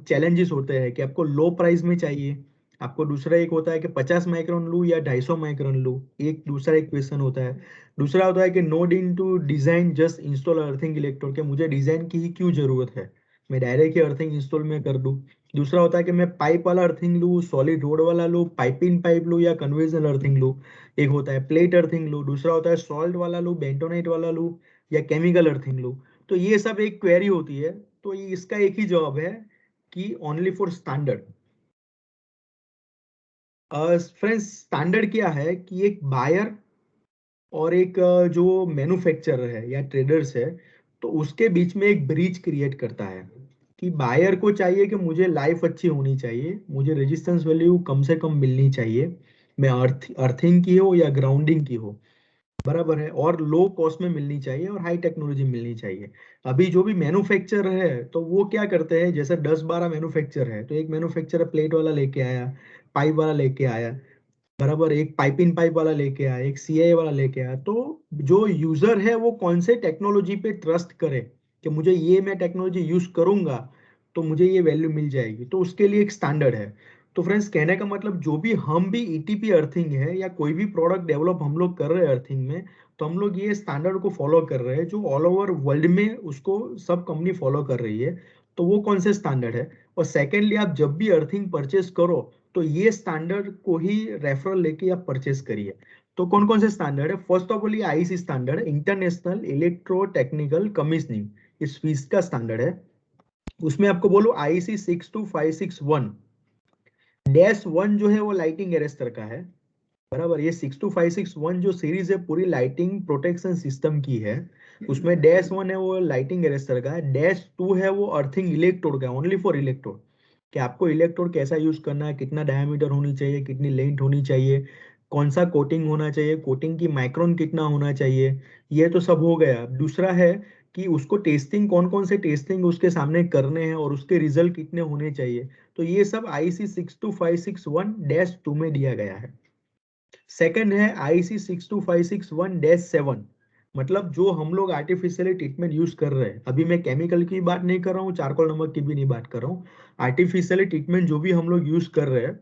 S1: चैलेंजेस होते हैं कि आपको लो प्राइस में चाहिए। आपको दूसरा एक होता है कि 50 माइक्रोन लूँ या 250 माइक्रोन लूँ, एक दूसरा एक क्वेश्चन होता है। दूसरा होता है कि no need to design, just install earthing electrode, के मुझे डिजाइन की ही क्यों जरूरत है, मैं डायरेक्ट ही अर्थिंग इंस्टॉल में कर दूं। दूसरा होता है कि मैं पाइप वाला अर्थिंग लूँ, सॉलिड रोड वाला लूँ, पाइप इन पाइप लूँ या कन्वेंशनल अर्थिंग लूँ। एक होता है प्लेट अर्थिंग लूँ, दूसरा होता है सॉल्ट वाला लूँ, बेंटोनाइट वाला लूँ या केमिकल अर्थिंग लूँ। तो ये सब एक क्वेरी होती है। तो इसका एक ही जवाब है कि only for standard. Friends, standard क्या है कि एक बायर और एक जो मैन्युफैक्चरर है या ट्रेडर्स है, तो उसके बीच में एक ब्रिज क्रिएट करता है। कि बायर को चाहिए कि मुझे लाइफ अच्छी होनी चाहिए, मुझे रेजिस्टेंस वैल्यू कम से कम मिलनी चाहिए, मैं अर्थिंग की हो या ग्राउंडिंग की हो, बराबर है, और लो कॉस्ट में मिलनी चाहिए और हाई टेक्नोलॉजी मिलनी चाहिए। अभी जो भी मैन्युफैक्चर है तो वो क्या करते हैं, जैसे 10-12 मैन्युफैक्चर है तो एक मैन्युफैक्चर प्लेट वाला लेके आया, पाइप वाला लेके आया, बराबर, एक पाइप इन पाइप वाला लेके आया, एक सीआई वाला लेके आया। तो जो यूजर है वो कौन से टेक्नोलॉजी पे ट्रस्ट करे कि मुझे ये मैं टेक्नोलॉजी यूज करूंगा तो मुझे ये वैल्यू मिल जाएगी, तो उसके लिए एक स्टैंडर्ड है। तो फ्रेंड्स, कहने का मतलब जो भी हम भी ईटीपी अर्थिंग है या कोई भी प्रोडक्ट डेवलप हम लोग कर रहे हैं अर्थिंग में, तो हम लोग ये स्टैंडर्ड को फॉलो कर रहे हैं जो ऑल ओवर वर्ल्ड में उसको सब कंपनी फॉलो कर रही है। तो वो कौन से स्टैंडर्ड है। और सेकेंडली, आप जब भी अर्थिंग परचेस करो तो ये स्टैंडर्ड को ही रेफरल लेके आप परचेस करिए। तो कौन कौन से स्टैंडर्ड है, फर्स्ट ऑफ ऑल ये IC standard, international electro technical commissioning, इस फीस का स्टैंडर्ड है। उसमें आपको बोलो आईसी 62561 डैश वन जो है वो लाइटिंग एरेस्टर का है, बराबर। ये 62561 जो सीरीज है पूरी लाइटिंग प्रोटेक्शन सिस्टम की है। उसमें डैश वन है वो लाइटिंग एरेस्टर का है, डैश टू है वो अर्थिंग इलेक्ट्रोड का है, ओनली फॉर इलेक्ट्रोड, कि आपको इलेक्ट्रोड कैसा यूज करना है, कितना डायमीटर होनी चाहिए, कितनी लेंथ होनी चाहिए, कौन सा कोटिंग होना चाहिए, कोटिंग की माइक्रोन कितना होना चाहिए, ये तो सब हो गया। दूसरा है कि उसको टेस्टिंग, कौन कौन से टेस्टिंग उसके सामने करने हैं और उसके रिजल्ट कितने होने चाहिए। तो ये सब आईसी 62561-2 में दिया गया है। सेकंड है आईसी 62561-7, मतलब जो हम लोग आर्टिफिशियली ट्रीटमेंट यूज कर रहे हैं, अभी मैं केमिकल की बात नहीं कर रहा हूँ, चारकोल नमक की भी नहीं बात कर रहा हूँ। आर्टिफिशियली ट्रीटमेंट जो भी हम लोग यूज कर रहे हैं,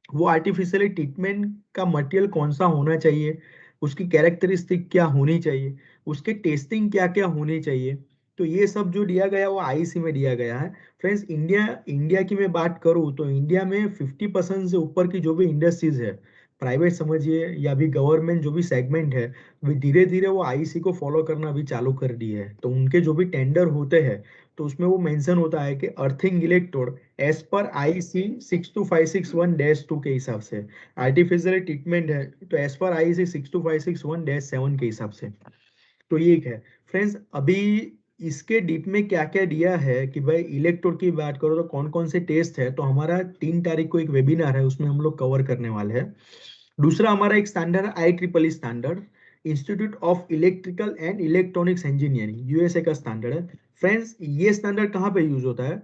S1: वो आर्टिफिशियली ट्रीटमेंट का मटेरियल कौन सा होना चाहिए, उसकी कैरेक्टरिस्टिक क्या होनी चाहिए, उसके टेस्टिंग क्या क्या होनी चाहिए। तो ये सब जो दिया गया वो आईसी में दिया गया है। फ्रेंड्स, इंडिया इंडिया की मैं बात करूँ तो इंडिया में 50% से ऊपर की जो भी इंडस्ट्रीज है, प्राइवेट समझिए या भी गवर्नमेंट जो भी सेगमेंट है, वे धीरे धीरे वो आईसी को फॉलो करना भी चालू कर दी है। तो उनके जो भी टेंडर होते हैं तो उसमें वो मेंशन होता है कि अर्थिंग इलेक्ट्रोड एज पर आईसी 62561-2 के हिसाब से, आर्टिफिशियल ट्रीटमेंट है तो एज पर आईसी 62561-7 के हिसाब से। तो ये एक है। फ्रेंड्स, अभी इसके डीप में क्या क्या दिया है कि भाई इलेक्ट्रोड की बात करो तो कौन कौन से टेस्ट है, तो हमारा 3 तारीख को एक वेबिनार है, उसमें हम लोग कवर करने वाले हैं। दूसरा हमारा एक स्टैंडर्ड है I triple E standard, institute of electrical and electronics engineering, USA का स्टैंडर्ड है। फ्रेंड्स, ये स्टैंडर्ड कहाँ पे यूज होता है,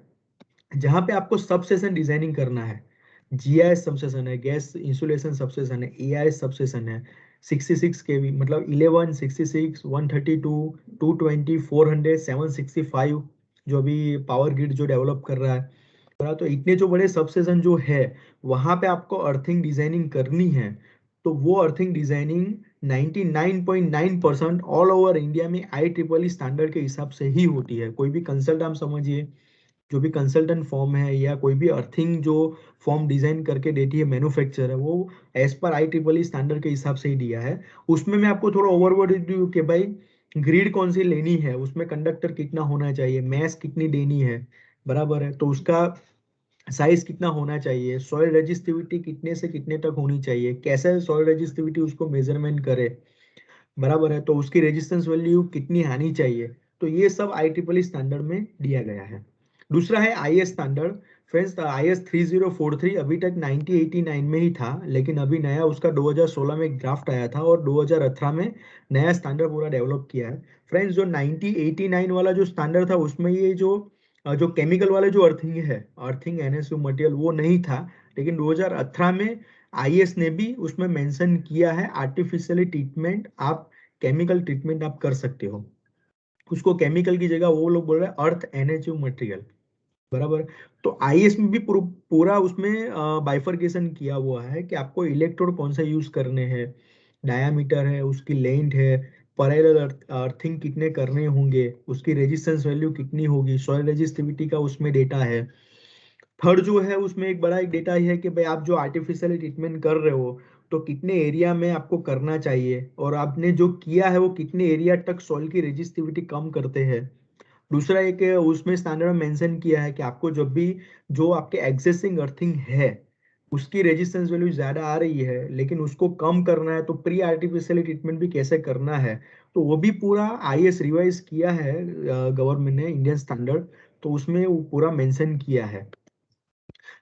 S1: जहां पे आपको सबसेशन डिजाइनिंग करना है। जीआईएस सबसेशन है, गैस इंसुलेशन सबसेशन है, एआईएस सबसेशन है, 66 केवी, मतलब 11, 66, 132, 220, 400, 765, जो अभी पावर ग्रिड जो डेवलप कर रहा है। तो इतने जो बड़े सबसेशन जो है, वहां पे आपको अर्थिंग डिजाइनिंग करनी है। तो वो earthing designing 99.9% all over India में आई ट्रिपल ई स्टैंडर्ड के हिसाब से ही होती है। कोई भी कंसल्ट आप समझिए, जो भी कंसल्टेंट फॉर्म है या कोई भी अर्थिंग जो फॉर्म डिजाइन करके देती है मैन्युफैक्चरर है, वो एज पर आई ट्रिपल ई स्टैंडर्ड के हिसाब से ही दिया है। उसमें मैं आपको थोड़ा ओवरवर्ड दूं कि भाई ग्रिड कौन सी लेनी है, उसमें कंडक्टर कितना होना चाहिए, मैस कितनी देनी है, बराबर है। तो उसका साइज कितना होना चाहिए, सॉइल रेजिस्टिविटी कितने से कितने तक होनी चाहिए, कैसे सॉइल रेजिस्टिविटी उसको मेजरमेंट करे, बराबर है। तो उसकी रेजिस्टेंस वैल्यू कितनी आनी चाहिए, तो ये सब IEEE स्टैंडर्ड में दिया गया है। दूसरा है IS स्टैंडर्ड। फ्रेंड्स, IS 3043 अभी तक 1989 में ही था, लेकिन अभी नया उसका 2016 में एक ड्राफ्ट आया था और 2018 में नया स्टैंडर्ड पूरा डेवलप किया है। फ्रेंड्स, जो 1989 वाला जो स्टैंडर्ड था उसमें ये जो केमिकल वाले जो अर्थिंग है, अर्थिंग NSU मटेरियल वो नहीं था। लेकिन 2018 में IS ने भी उसमें मेंशन किया है आर्टिफिशियली ट्रीटमेंट, आप केमिकल ट्रीटमेंट आप कर सकते हो। उसको केमिकल की जगह वो लोग बोल रहे हैं अर्थ NHU मटेरियल, बराबर। तो IS में भी पूरा उसमें बाइफरकेशन किया हुआ है कि आपको इलेक्ट्रोड कौन सा यूज करने हैं, डायामीटर है, उसकी लेंथ है, पैरेलल अर्थिंग कितने करने होंगे, उसकी रेजिस्टेंस वैल्यू कितनी होगी, सॉइल रेजिस्टिविटी का उसमें डेटा है। थर्ड जो है उसमें एक बड़ा एक डेटा है कि भाई आप जो आर्टिफिशियल ट्रीटमेंट कर रहे हो तो कितने एरिया में आपको करना चाहिए, और आपने जो किया है वो कितने एरिया तक सॉइल की रेजिस्टिविटी कम करते हैं। दूसरा एक उसमें स्टैंडर्ड में मेंशन किया है कि आपको जब भी जो आपके एग्जिस्टिंग अर्थिंग है उसकी रेजिस्टेंस वैल्यू ज्यादा आ रही है लेकिन उसको कम करना है, तो प्री आर्टिफिशियल ट्रीटमेंट भी कैसे करना है, तो वो भी पूरा IS रिवाइज किया है गवर्नमेंट ने, इंडियन स्टैंडर्ड। तो उसमें वो पूरा मेंशन किया है।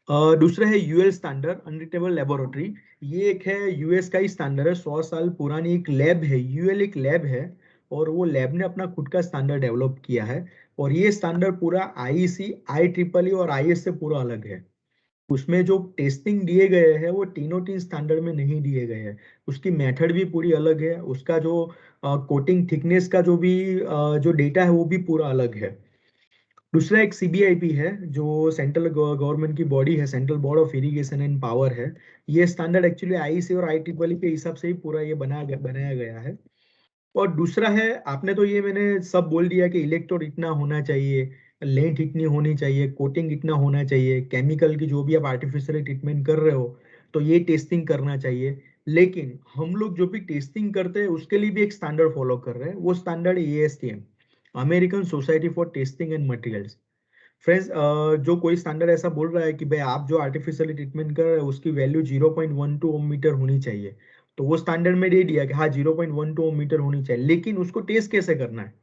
S1: दूसरा है UL स्टैंडर्ड, अनरिटेबल लेबोरेटरी। ये एक है US का ही स्टैंडर्ड है, 100 साल पुरानी एक लैब है, UL एक लैब है, और वो लैब ने अपना खुद का स्टैंडर्ड डेवलप किया है। और ये स्टैंडर्ड पूरा IEC, IEEE और IS से पूरा अलग है। उसमें जो टेस्टिंग दिए गए हैं वो तीनों तीन स्टैंडर्ड में नहीं दिए गए हैं। उसकी मेथड भी पूरी अलग है, उसका जो कोटिंग थिकनेस का जो भी जो डेटा है वो भी पूरा अलग है। दूसरा एक CBIP है जो सेंट्रल गवर्नमेंट की बॉडी है, central board of irrigation and power है। ये स्टैंडर्ड एक्चुअली IEC और IEEE के हिसाब से ही पूरा ये बनाया गया है। और दूसरा है, आपने तो ये मैंने सब बोल दिया कि इलेक्ट्रोड इतना होना चाहिए, लेंथ इतनी होनी चाहिए, कोटिंग इतना होना चाहिए, केमिकल की जो भी आप आर्टिफिशियल ट्रीटमेंट कर रहे हो तो ये टेस्टिंग करना चाहिए। लेकिन हम लोग जो भी टेस्टिंग करते हैं उसके लिए भी एक स्टैंडर्ड फॉलो कर रहे हैं, वो standard ASTM, American society for testing and materials. Friends, जो कोई स्टैंडर्ड ऐसा बोल रहा है कि भाई आप जो आर्टिफिशियल ट्रीटमेंट कर रहे हो उसकी वैल्यू 0.12 ओम मीटर होनी चाहिए, तो वो स्टैंडर्ड में दे दिया कि हाँ 0.12 ओम मीटर होनी चाहिए, लेकिन उसको टेस्ट कैसे करना है,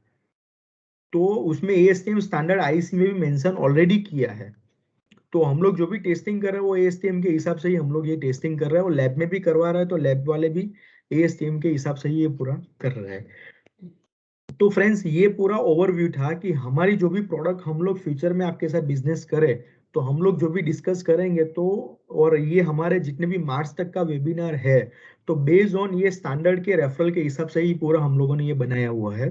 S1: तो उसमें ASTM स्टैंडर्ड IEC में भी मेंशन ऑलरेडी किया है। तो हम लोग जो भी टेस्टिंग कर रहे हैं वो ASTM के हिसाब से ही हम लोग ये टेस्टिंग कर रहे हैं, और लैब में भी करवा रहा है तो लैब वाले भी ASTM के हिसाब से ही ये पूरा कर रहे हैं। तो फ्रेंड्स, ये पूरा ओवरव्यू था कि हमारी जो भी प्रोडक्ट हम लोग फ्यूचर में आपके साथ बिजनेस करें तो हम लोग जो भी डिस्कस करेंगे, तो और ये हमारे जितने भी मार्च तक का वेबिनार है तो बेस्ड ऑन ये स्टैंडर्ड के रेफरल के हिसाब से ही पूरा हम लोगों ने ये बनाया हुआ है।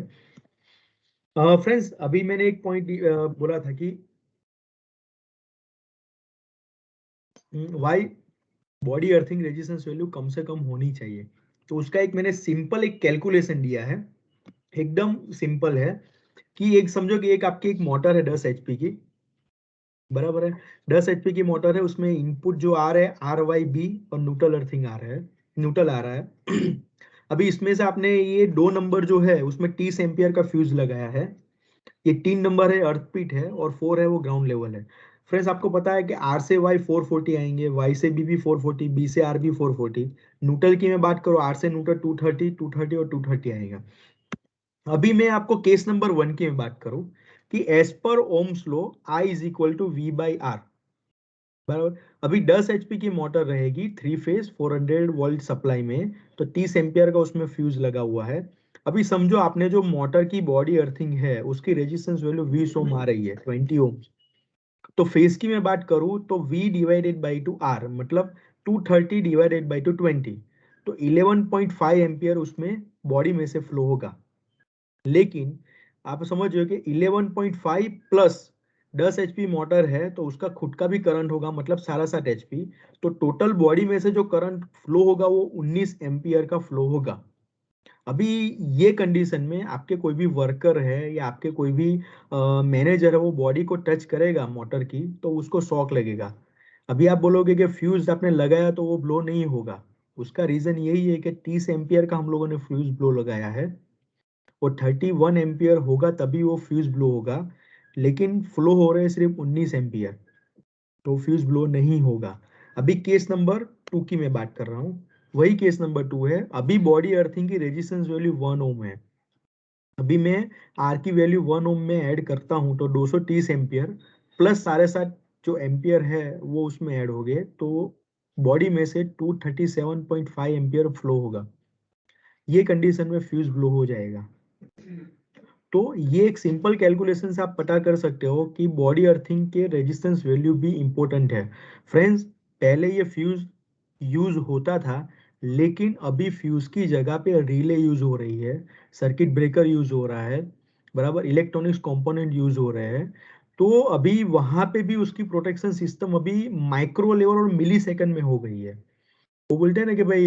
S1: फ्रेंड्स, अभी मैंने एक पॉइंट बोला था कि why body earthing resistance value कम से कम होनी चाहिए। तो उसका एक मैंने सिंपल एक कैलकुलेशन दिया है, एकदम सिंपल है। कि एक समझो कि एक आपकी एक मोटर है 10 HP की, बराबर है। 10 HP की मोटर है, उसमें इनपुट जो आ रहा है RYB और न्यूट्रल अर्थिंग आ रहा है, न्यूट्रल आ रहा है। अभी इसमें से आपने ये 2 नंबर जो है उसमें 30 एम्पियर का फ्यूज लगाया है, ये 3 नंबर है अर्थपीट है, और 4 है वो ग्राउंड लेवल है। फ्रेंड्स, आपको पता है कि R से Y 440 आएंगे, Y से B भी 440, B से R भी 440। न्यूट्रल की मैं बात करूँ, R से न्यूट्रल 230 और 230 आएगा। अभी मैं आपको केस नंबर 1 की मैं बात करूं कि एज पर Ohm's law I is equal to V/R, बराबर। अभी 10 HP की मोटर रहेगी, 3 फेज 400 वोल्ट सप्लाई में, तो 30 एम्पियर का उसमें फ्यूज लगा हुआ है। अभी समझो आपने जो मोटर की बॉडी अर्थिंग है उसकी रेजिस्टेंस वैल्यू 20 ओम आ रही है, 20 ओम। तो फेज की मैं बात करूं तो V divided by two R, मतलब 230 डिवाइडेड बाई टू 20, तो 11.5 एम्पियर उसमें बॉडी में से फ्लो होगा। लेकिन आप समझ रहे हो कि 11.5 प्लस 10 HP मोटर है तो उसका खुद का भी करंट होगा, मतलब सारा 60 HP। तो टोटल बॉडी में से जो करंट फ्लो होगा वो 19 एम्पियर का फ्लो होगा। अभी ये कंडीशन में आपके कोई भी वर्कर है या आपके कोई भी मैनेजर है, वो बॉडी को टच करेगा मोटर की तो उसको शॉक लगेगा। अभी आप बोलोगे कि फ्यूज आपने लगाया तो वो ब्लो नहीं होगा, उसका रीजन यही है कि 30 एम्पियर का हम लोगों ने फ्यूज ब्लो लगाया है, वो 31 एम्पियर होगा तभी वो फ्यूज ब्लो होगा। लेकिन फ्लो हो रहे हैं सिर्फ 19 एम्पियर, तो फ्यूज ब्लो नहीं होगा। अभी केस नंबर 2 की मैं बात कर रहा हूँ, वही केस नंबर 2 है। अभी बॉडी अर्थिंग की रेजिस्टेंस वैल्यू 1 ओम है। अभी मैं आर की वैल्यू 1 ओम में ऐड करता हूँ तो 230 एम्पियर प्लस साढ़े सात जो एम्पियर है वो उसमें ऐड हो गए, तो बॉडी में से 237.5 एम्पियर फ्लो होगा। ये कंडीशन में फ्यूज ब्लो हो जाएगा। तो ये एक सिंपल कैलकुलेशन से आप पता कर सकते हो कि बॉडी अर्थिंग के रेजिस्टेंस वैल्यू भी इंपॉर्टेंट है। फ्रेंड्स, पहले ये फ्यूज यूज होता था, लेकिन अभी फ्यूज की जगह पे रिले यूज हो रही है, सर्किट ब्रेकर यूज हो रहा है, बराबर, इलेक्ट्रॉनिक्स कंपोनेंट यूज हो रहे हैं। तो अभी वहां पे भी उसकी प्रोटेक्शन सिस्टम अभी माइक्रो लेवल और मिली सेकंड में हो गई है। वो बोलते हैं ना कि भाई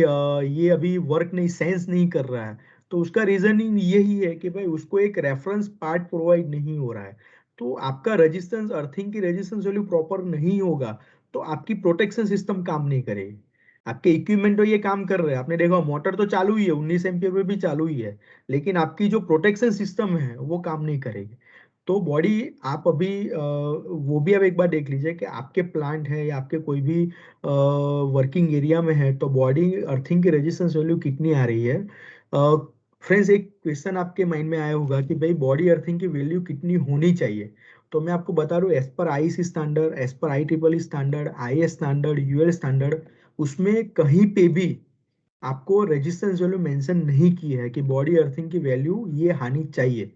S1: ये अभी वर्क नहीं, सेंस नहीं कर रहा है। तो उसका रीजन यही है कि भाई उसको एक रेफरेंस पार्ट प्रोवाइड नहीं हो रहा है। तो आपका रेजिस्टेंस, अर्थिंग की रेजिस्टेंस वैल्यू प्रॉपर नहीं होगा तो आपकी प्रोटेक्शन सिस्टम काम नहीं करेगी। आपके इक्विपमेंट तो ये काम कर रहे हैं, आपने देखा मोटर तो चालू ही है, 19 एम्पियर पे भी चालू ही है, लेकिन आपकी जो प्रोटेक्शन सिस्टम है वो काम नहीं करेगी। तो बॉडी, आप अभी वो भी आप एक बार देख लीजिए कि आपके प्लांट है या आपके कोई भी वर्किंग एरिया में है तो बॉडी अर्थिंग की रेजिस्टेंस वैल्यू कितनी आ रही है। फ्रेंड्स, एक क्वेश्चन आपके माइंड में आया होगा कि भाई बॉडी अर्थिंग की वैल्यू कितनी होनी चाहिए। तो मैं आपको बता दूं, एज पर आईसी स्टैंडर्ड, एज पर I triple standard, IS standard, UL standard, उसमें कहीं पे भी आपको रेजिस्टेंस वैल्यू मेंशन नहीं की है कि बॉडी अर्थिंग की वैल्यू ये आनी चाहिए।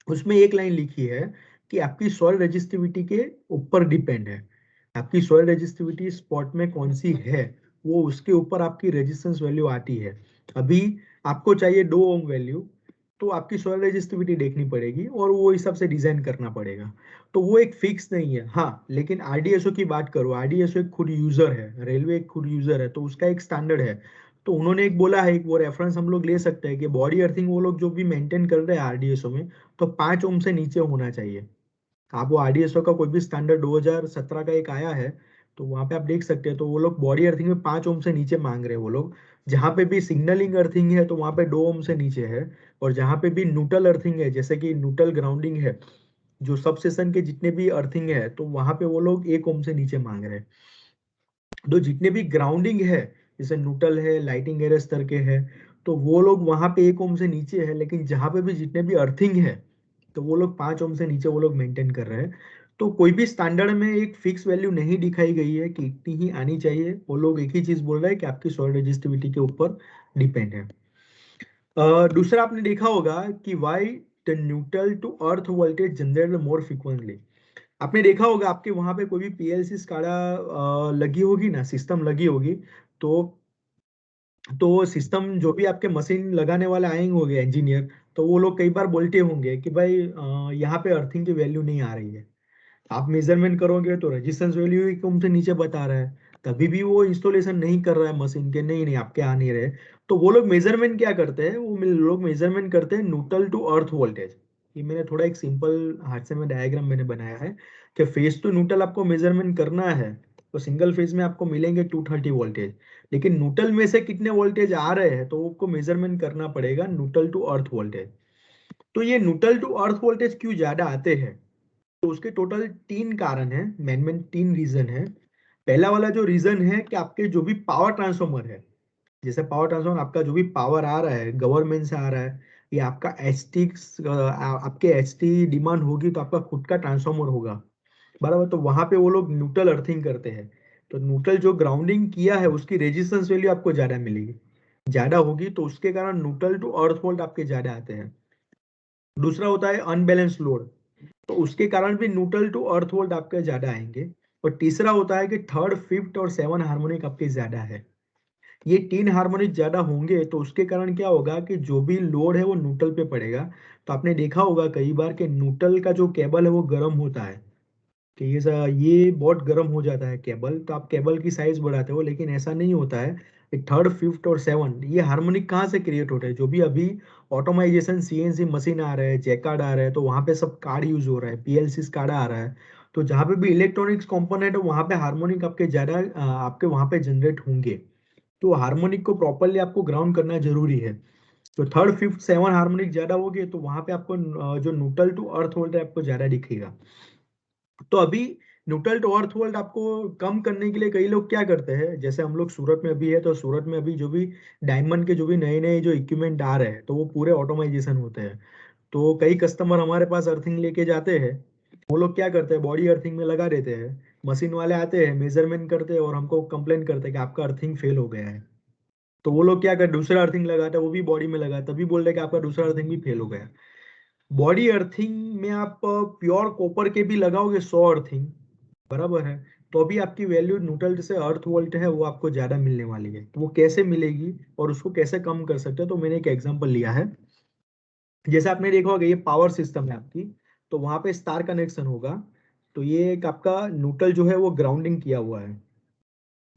S1: उसमें एक लाइन लिखी है कि आपकी सॉइल रेजिस्टिविटी के ऊपर डिपेंड है, आपकी सॉइल रेजिस्टिविटी स्पॉट में कौन सी है, वो उसके ऊपर आपकी रेजिस्टेंस वैल्यू आती है। अभी आपको चाहिए 2 ओम वैल्यू, तो आपकी सॉइल रेजिस्टिविटी देखनी पड़ेगी और वो हिसाब से डिजाइन करना पड़ेगा। तो वो एक फिक्स नहीं है। हाँ, लेकिन आरडीएसओ की बात करो, आरडीएसओ एक खुद यूजर है, रेलवे एक खुद यूजर है, तो उसका एक स्टैंडर्ड है। तो उन्होंने एक बोला है, एक वो रेफरेंस हम लोग ले सकते हैं कि बॉडी अर्थिंग वो लोग जो भी मेंटेन कर रहे हैं आरडीएसओ में, तो 5 ओम से नीचे होना चाहिए। आप वो आरडीएसओ का कोई भी स्टैंडर्ड 2017 का एक आया है, तो वहां पे आप देख सकते हैं, तो वो लोग बॉडी अर्थिंग में 5 ओम से नीचे मांग रहे हैं वो लोग। जहां पे भी सिग्नलिंग अर्थिंग है तो वहां पे 2 ओम से नीचे है, और जहां पे भी न्यूट्रल अर्थिंग है, जैसे कि न्यूट्रल ग्राउंडिंग है, जो सब सेशन के जितने भी अर्थिंग है, तो वहां पे वो लोग 1 ओम से नीचे मांग रहे हैं। तो जितने भी ग्राउंडिंग है, जैसे न्यूट्रल है, लाइटिंग एरे स्तर के है, तो वो लोग वहां पे 1 ओम से नीचे है, लेकिन जहां पे भी जितने भी अर्थिंग है तो वो लोग 5 ओम से नीचे वो लोग मेंटेन कर रहे हैं। तो कोई भी स्टैंडर्ड में एक फिक्स वैल्यू नहीं दिखाई गई है कि इतनी ही आनी चाहिए। वो लोग एक ही चीज बोल रहे हैं कि आपकी सॉइल रेजिस्टिविटी के ऊपर डिपेंड है। दूसरा, आपने देखा होगा कि why the neutral to earth voltage generated more frequently. आपने देखा होगा आपके वहां पे कोई भी पीएलसी स्काडा लगी होगी ना, सिस्टम लगी होगी, तो सिस्टम जो भी आपके मशीन लगाने वाले आए होंगे इंजीनियर, तो वो लोग कई बार बोलते होंगे कि भाई यहाँ पे अर्थिंग की वैल्यू नहीं आ रही है। आप मेजरमेंट करोगे तो रेजिस्टेंस वैल्यू ही कम से नीचे बता रहा है, तभी भी वो इंस्टॉलेशन नहीं कर रहा है मशीन के, नहीं नहीं आपके आ नहीं रहे। तो वो लोग मेजरमेंट क्या करते हैं, वो लोग मेजरमेंट करते हैं न्यूट्रल टू अर्थ वोल्टेज। ये मैंने थोड़ा एक सिंपल हाथ से में डायग्राम मैंने बनाया है कि फेज टू न्यूट्रल आपको मेजरमेंट करना है, तो सिंगल फेज में आपको मिलेंगे 230 वोल्टेज, लेकिन न्यूट्रल में से कितने वोल्टेज आ रहे हैं तो आपको मेजरमेंट करना पड़ेगा न्यूट्रल टू अर्थ वोल्टेज। तो ये न्यूट्रल टू अर्थ वोल्टेज क्यों ज्यादा आते हैं, तो उसके टोटल 3 कारण है, मेन मेन 3 रीजन है। पहला वाला जो रीजन है कि आपके जो भी पावर ट्रांसफॉर्मर है, जैसे पावर ट्रांसफॉर्मर आपका जो भी पावर आ रहा है गवर्नमेंट से आ रहा है, या आपका एचटी, आपके एचटी डिमांड होगी तो आपका खुद का ट्रांसफॉर्मर होगा, बराबर, तो वहां पे वो लोग न्यूट्रल अर्थिंग करते हैं। तो न्यूट्रल जो ग्राउंडिंग किया है उसकी रेजिस्टेंस वैल्यू आपको ज्यादा मिलेगी, ज्यादा होगी, तो उसके कारण न्यूट्रल टू अर्थ वोल्ट आपके ज्यादा आते हैं। दूसरा होता है अनबैलेंस लोड, तो उसके कारण भी न्यूट्रल टू अर्थ वोल्ट आपके ज्यादा आएंगे। और तीसरा होता है कि थर्ड, फिफ्थ और सेवन हार्मोनिक आपके ज्यादा है। ये 3 हार्मोनिक ज्यादा होंगे तो उसके कारण क्या होगा कि जो भी लोड है वो न्यूट्रल पे पड़ेगा। तो आपने देखा होगा कई बार कि न्यूट्रल का जो केबल है वो गर्म होता है, कि ये बहुत गर्म हो जाता है केबल, तो आप केबल की साइज बढ़ाते हो, लेकिन ऐसा नहीं होता है। थर्ड, फिफ्थ और सेवन ये हार्मोनिक कहाँ से क्रिएट होते हैं, जो भी अभी ऑटोमाइजेशन सीएनसी मशीन आ रहे हैं, जैकार्ड आ रहे हैं, तो वहां पे सब कार्ड यूज हो रहा है, पीएलसी स्काडा आ रहा है। तो जहाँ पे भी इलेक्ट्रॉनिक्स कंपोनेंट है वहां पे हार्मोनिक आपके ज्यादा आपके वहां पे जनरेट होंगे। तो हार्मोनिक को प्रॉपरली आपको ग्राउंड करना जरूरी है। तो थर्ड फिफ्थ सेवन हार्मोनिक ज्यादा हो गए तो वहां पे आपको जो न्यूट्रल टू अर्थ वोल्ट है आपको ज्यादा दिखेगा। तो अभी न्यूट्रल टू अर्थ वोल्ट आपको कम करने के लिए कई लोग क्या करते हैं, जैसे हम लोग सूरत में अभी है तो सूरत में अभी जो भी डायमंड के जो भी नए नए जो इक्विपमेंट आ रहे हैं तो वो पूरे ऑटोमाइजेशन होते हैं। तो कई कस्टमर हमारे पास अर्थिंग लेके जाते हैं, वो लोग क्या करते हैं बॉडी अर्थिंग में लगा देते हैं, मशीन वाले आते हैं मेजरमेंट करते हैं और हमको कंप्लेन करते हैं कि आपका अर्थिंग फेल हो गया है। तो वो लोग क्या कर दूसरा अर्थिंग लगाता है वो भी बॉडी में लगा तभी बोल रहे हैं कि आपका दूसरा अर्थिंग भी फेल हो गया। बॉडी अर्थिंग में आप प्योर कॉपर के भी लगाओगे 100 अर्थिंग, बराबर है, तो अभी आपकी वैल्यू न्यूट्रल से अर्थ वोल्ट है वो आपको ज्यादा मिलने वाली है। तो वो कैसे मिलेगी और उसको कैसे कम कर सकते हैं, तो मैंने एक एग्जांपल लिया है। जैसे आपने देखा होगा ये पावर सिस्टम है आपकी, तो वहां पे स्टार कनेक्शन होगा, तो ये एक आपका न्यूट्रल जो है वो ग्राउंडिंग किया हुआ है,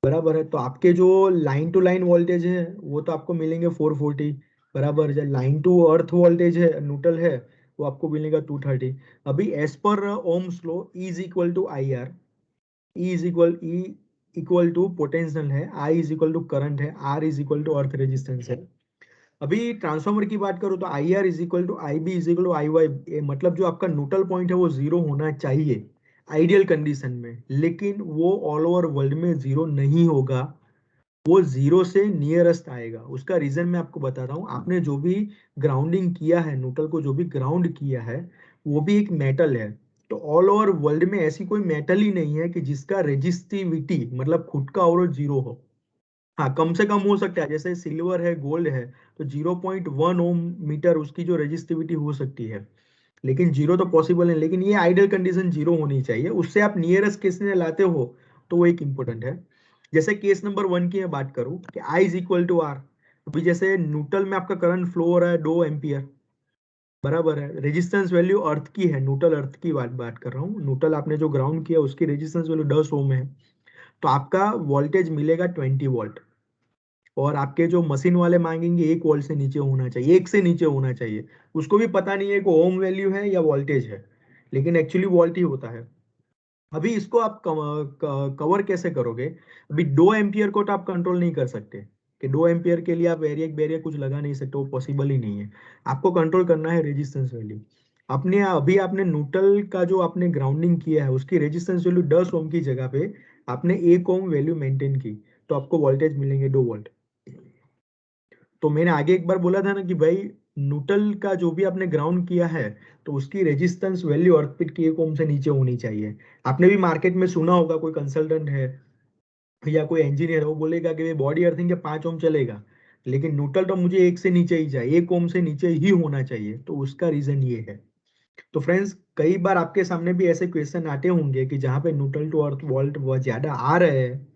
S1: बराबर है। तो आपके जो लाइन टू लाइन वोल्टेज है वो तो आपको मिलेंगे 440, बराबर। जो लाइन टू अर्थ वोल्टेज है न्यूट्रल है वो आपको मिलेगा 230। अभी एज पर Ohm's law E is equal to I R, E equal to potential है, I is equal to current है, R is equal to earth resistance है। अभी ट्रांसफार्मर की बात करूं तो I R is equal to I B is equal to I Y, मतलब जो आपका न्यूट्रल पॉइंट है वो जीरो होना चाहिए आइडियल कंडीशन में, लेकिन वो ऑल ओवर वर्ल्ड में जीरो नहीं होगा, वो जीरो से नियरेस्ट आएगा। उसका रीजन मैं आपको बता रहा हूँ, आपने जो भी ग्राउंडिंग किया है न्यूट्रल को जो भी ग्राउंड किया है वो भी एक मेटल है। तो ऑल ओवर वर्ल्ड में ऐसी कोई मेटल ही नहीं है कि जिसका रेजिस्टिविटी मतलब खुद का और जीरो हो। हाँ कम से कम हो सकता है, जैसे सिल्वर है गोल्ड है तो 0.1 ओम मीटर उसकी जो रेजिस्टिविटी हो सकती है, लेकिन जीरो तो पॉसिबल है। लेकिन ये आइडियल कंडीशन जीरो होनी चाहिए, उससे आप नियरेस्ट केस में लाते हो तो वो एक इंपॉर्टेंट है। जैसे केस नंबर 1 की मैं बात करूं कि आई इज इक्वल टू आर, अभी जैसे न्यूट्रल में आपका करंट फ्लो हो रहा है 2 एम्पियर, बराबर है। रेजिस्टेंस वैल्यू अर्थ की है, न्यूट्रल अर्थ की बात बात कर रहा हूँ, न्यूट्रल आपने जो ग्राउंड किया उसकी रेजिस्टेंस वैल्यू 10 ओम है, तो आपका वोल्टेज मिलेगा 20 वोल्ट। और आपके जो मशीन वाले मांगेंगे 1 वोल्ट से नीचे होना चाहिए, 1 से नीचे होना चाहिए। उसको भी पता नहीं है कि ओम वैल्यू है या वोल्टेज है, लेकिन एक्चुअली वोल्ट ही होता है। अभी इसको आप कवर कैसे करोगे? अभी 2 एम्पियर को तो आप कंट्रोल नहीं कर सकते कि 2 एम्पियर के लिए आप वेरिएक बैरियर कुछ लगा नहीं सकते, वो पॉसिबल ही नहीं है। आपको कंट्रोल करना है रेजिस्टेंस वैल्यू। अपने अभी आपने न्यूट्रल का जो आपने ग्राउंडिंग किया है उसकी रेजिस्टेंस वैल्यू 10 ओम की जगह पे आपने 1 ओम वैल्यू मेंटेन की, तो आपको वोल्टेज मिलेंगे 2 वोल्ट। तो मैंने आगे एक बार बोला था ना कि भाई न्यूट्रल का जो भी आपने ग्राउंड किया है तो उसकी रेजिस्टेंस वैल्यू अर्थक्वेक की 1 ओम से नीचे होनी चाहिए। आपने भी मार्केट में सुना होगा, कोई कंसल्टेंट है या कोई इंजीनियर है वो बोलेगा कि भाई बॉडी अर्थिंग के 5 ओम चलेगा, लेकिन न्यूट्रल तो मुझे 1 से नीचे ही चाहिए, 1 ओम से नीचे ही होना चाहिए। तो उसका रीजन ये है। तो फ्रेंड्स कई बार आपके सामने भी ऐसे क्वेश्चन आते होंगे कि जहाँ पे न्यूट्रल टू अर्थ वोल्ट बहुत ज्यादा आ रहे हैं,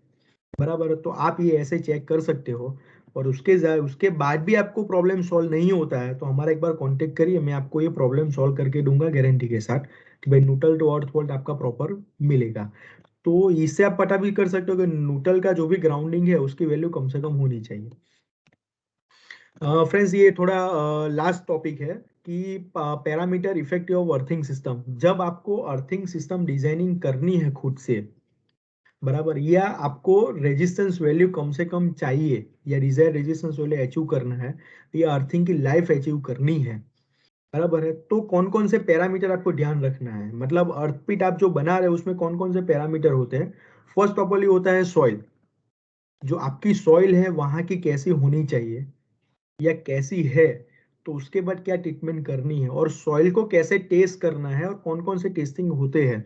S1: बराबर है, तो आप ये ऐसे चेक कर सकते हो। और उसके बाद भी आपको प्रॉब्लम सॉल्व नहीं होता है तो हमारा एक बार कांटेक्ट करिए, मैं आपको ये प्रॉब्लम सॉल्व करके दूंगा गारंटी के साथ कि भाई न्यूट्रल टू अर्थ वोल्ट आपका प्रॉपर मिलेगा। तो इससे आप पता भी कर सकते हो कि न्यूट्रल का जो भी ग्राउंडिंग है उसकी वैल्यू कम से कम होनी चाहिए। फ्रेंड्स ये थोड़ा लास्ट टॉपिक है कि parameter effective of earthing system. जब आपको अर्थिंग सिस्टम डिजाइनिंग करनी है खुद से, बराबर, या आपको रेजिस्टेंस वैल्यू कम से कम चाहिए या डिजायर रेजिस्टेंस वैल्यू अचीव करना है या अर्थिंग की लाइफ अचीव करनी है, बराबर है, तो कौन कौन से पैरामीटर आपको ध्यान रखना है, मतलब अर्थपिट आप जो बना रहे हो उसमें कौन कौन से पैरामीटर होते हैं। फर्स्ट ऑफ ऑल होता है सॉइल, जो आपकी सॉइल है वहां की कैसी होनी चाहिए या कैसी है, तो उसके बाद क्या ट्रीटमेंट करनी है, और सॉइल को कैसे टेस्ट करना है और कौन कौन से टेस्टिंग होते हैं,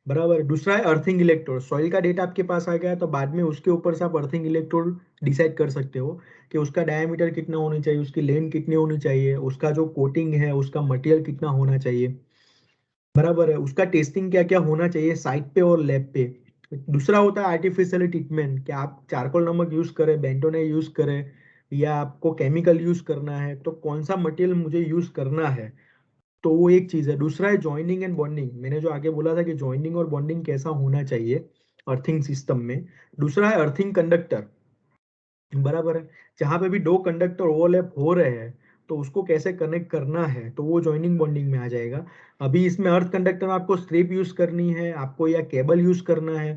S1: बराबर। दूसरा है अर्थिंग इलेक्ट्रोड, सॉइल का डेटा आपके पास आ गया तो बाद में उसके ऊपर से आप अर्थिंग इलेक्ट्रोड डिसाइड कर सकते हो कि उसका डायमीटर कितना होना चाहिए, उसकी लेंथ कितनी होनी चाहिए, उसका जो कोटिंग है उसका मटेरियल कितना होना चाहिए, बराबर है, उसका टेस्टिंग क्या क्या होना चाहिए साइट पे और लैब पे। दूसरा होता है आर्टिफिशियल ट्रीटमेंट, कि आप चारकोल नमक यूज करें, बेंटोने यूज करें, या आपको केमिकल यूज करना है तो कौन सा मटेरियल मुझे यूज करना है, तो वो एक चीज है। दूसरा है जॉइनिंग एंड बॉन्डिंग, मैंने जो आगे बोला था कि जॉइनिंग और बॉन्डिंग कैसा होना चाहिए अर्थिंग सिस्टम में। दूसरा है अर्थिंग कंडक्टर, बराबर है, जहां पे भी दो कंडक्टर ओवरलैप हो रहे हैं तो उसको कैसे कनेक्ट करना है, तो वो जॉइनिंग बॉन्डिंग में आ जाएगा। अभी इसमें अर्थ कंडक्टर में आपको स्ट्रिप यूज करनी है आपको या केबल यूज करना है,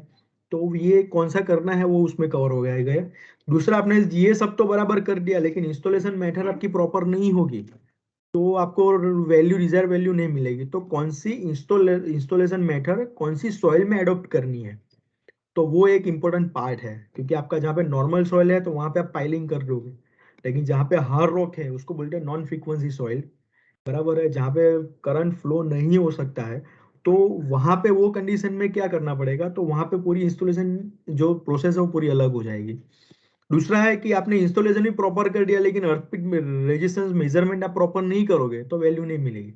S1: तो ये कौन सा करना है वो उसमें कवर हो गया। दूसरा, आपने ये सब तो बराबर कर दिया, लेकिन इंस्टॉलेशन मेथड आपकी प्रॉपर नहीं होगी तो आपको वैल्यू, रिजर्व वैल्यू नहीं मिलेगी। तो कौन सी इंस्टॉलेशन मेथड कौन सी सॉइल में अडॉप्ट करनी है, तो वो एक इम्पोर्टेंट पार्ट है। क्योंकि आपका जहाँ पे नॉर्मल सॉइल है तो वहां पे आप पाइलिंग कर दोगे, लेकिन जहाँ पे हार्ड रॉक है उसको बोलते हैं नॉन फ्रीक्वेंसी सॉइल, बराबर है, जहाँ पे करंट फ्लो नहीं हो सकता है, तो वहां पे वो कंडीशन में क्या करना पड़ेगा, तो वहां पे पूरी इंस्टॉलेशन जो प्रोसेस है वो पूरी अलग हो जाएगी। दूसरा है कि आपने इंस्टॉलेशन भी प्रॉपर कर दिया, लेकिन अर्थक्वेक में रेजिस्टेंस मेजरमेंट आप प्रॉपर नहीं करोगे तो वैल्यू नहीं मिलेगी।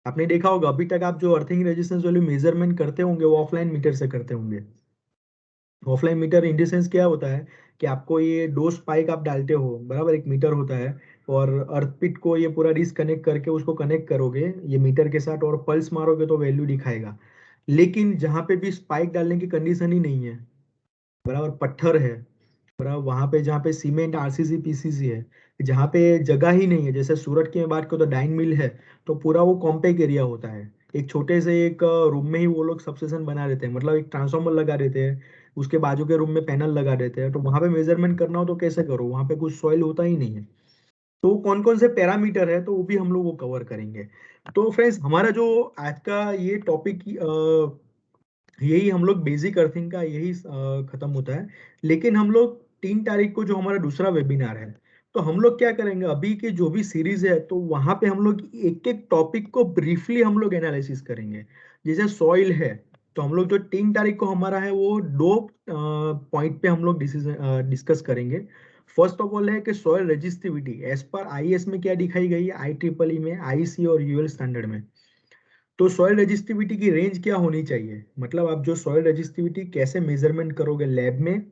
S1: आपने देखा होगा अभी तक आप जो अर्थिंग रेजिस्टेंस वैल्यू मेजरमेंट करते होंगे वो ऑफलाइन मीटर से करते होंगे। Offline meter in the sense क्या होता है कि आपको ये दो स्पाइक आप डालते हो, बराबर, एक मीटर होता है, और अर्थ पिट को ये पूरा डिस्कनेक्ट करके उसको कनेक्ट करोगे ये मीटर के साथ, और पल्स मारोगे तो वैल्यू दिखाएगा। लेकिन जहाँ पे भी स्पाइक डालने की कंडीशन ही नहीं है, बराबर, पत्थर है, बराबर, वहां पे जहाँ पे सीमेंट, आरसीसी, पीसीसी है, जहाँ पे जगह ही नहीं है, जैसे सूरत की मैं बात करूँ तो डाइन मिल है, तो पूरा वो कॉम्पैक्ट एरिया होता है। एक छोटे से एक रूम में ही वो लोग सबस्टेशन बना देते हैं, मतलब एक ट्रांसफार्मर लगा देते हैं, उसके बाजू के रूम में पैनल लगा देते हैं, तो वहां पे मेजरमेंट करना हो तो कैसे करो, वहां पे कुछ सॉइल होता ही नहीं है। तो कौन कौन से पैरामीटर है तो वो भी हम लोग वो कवर करेंगे। तो फ्रेंड्स, हमारा जो आज का ये टॉपिक, यही हम लोग बेसिक अर्थिंग का यही खत्म होता है। लेकिन हम लोग 3 तारीख को जो हमारा दूसरा वेबिनार है, तो हम लोग क्या करेंगे, अभी की जो भी सीरीज है तो वहां पे हम लोग एक एक टॉपिक को ब्रीफली हम लोग एनालिसिस करेंगे। जैसे सॉइल है, तो हम लोग जो 3 तारीख को हमारा है वो दो पॉइंट पे हम लोग डिस्कस करेंगे। फर्स्ट ऑफ ऑल है कि सॉइल रेजिस्टिविटी एज पर आईएस में क्या दिखाई गई है, आई ट्रिपल ई में, आईसी और यूएल स्टैंडर्ड में। तो सॉइल रेजिस्टिविटी की रेंज क्या होनी चाहिए, मतलब आप जो सॉइल रेजिस्टिविटी कैसे मेजरमेंट करोगे लैब में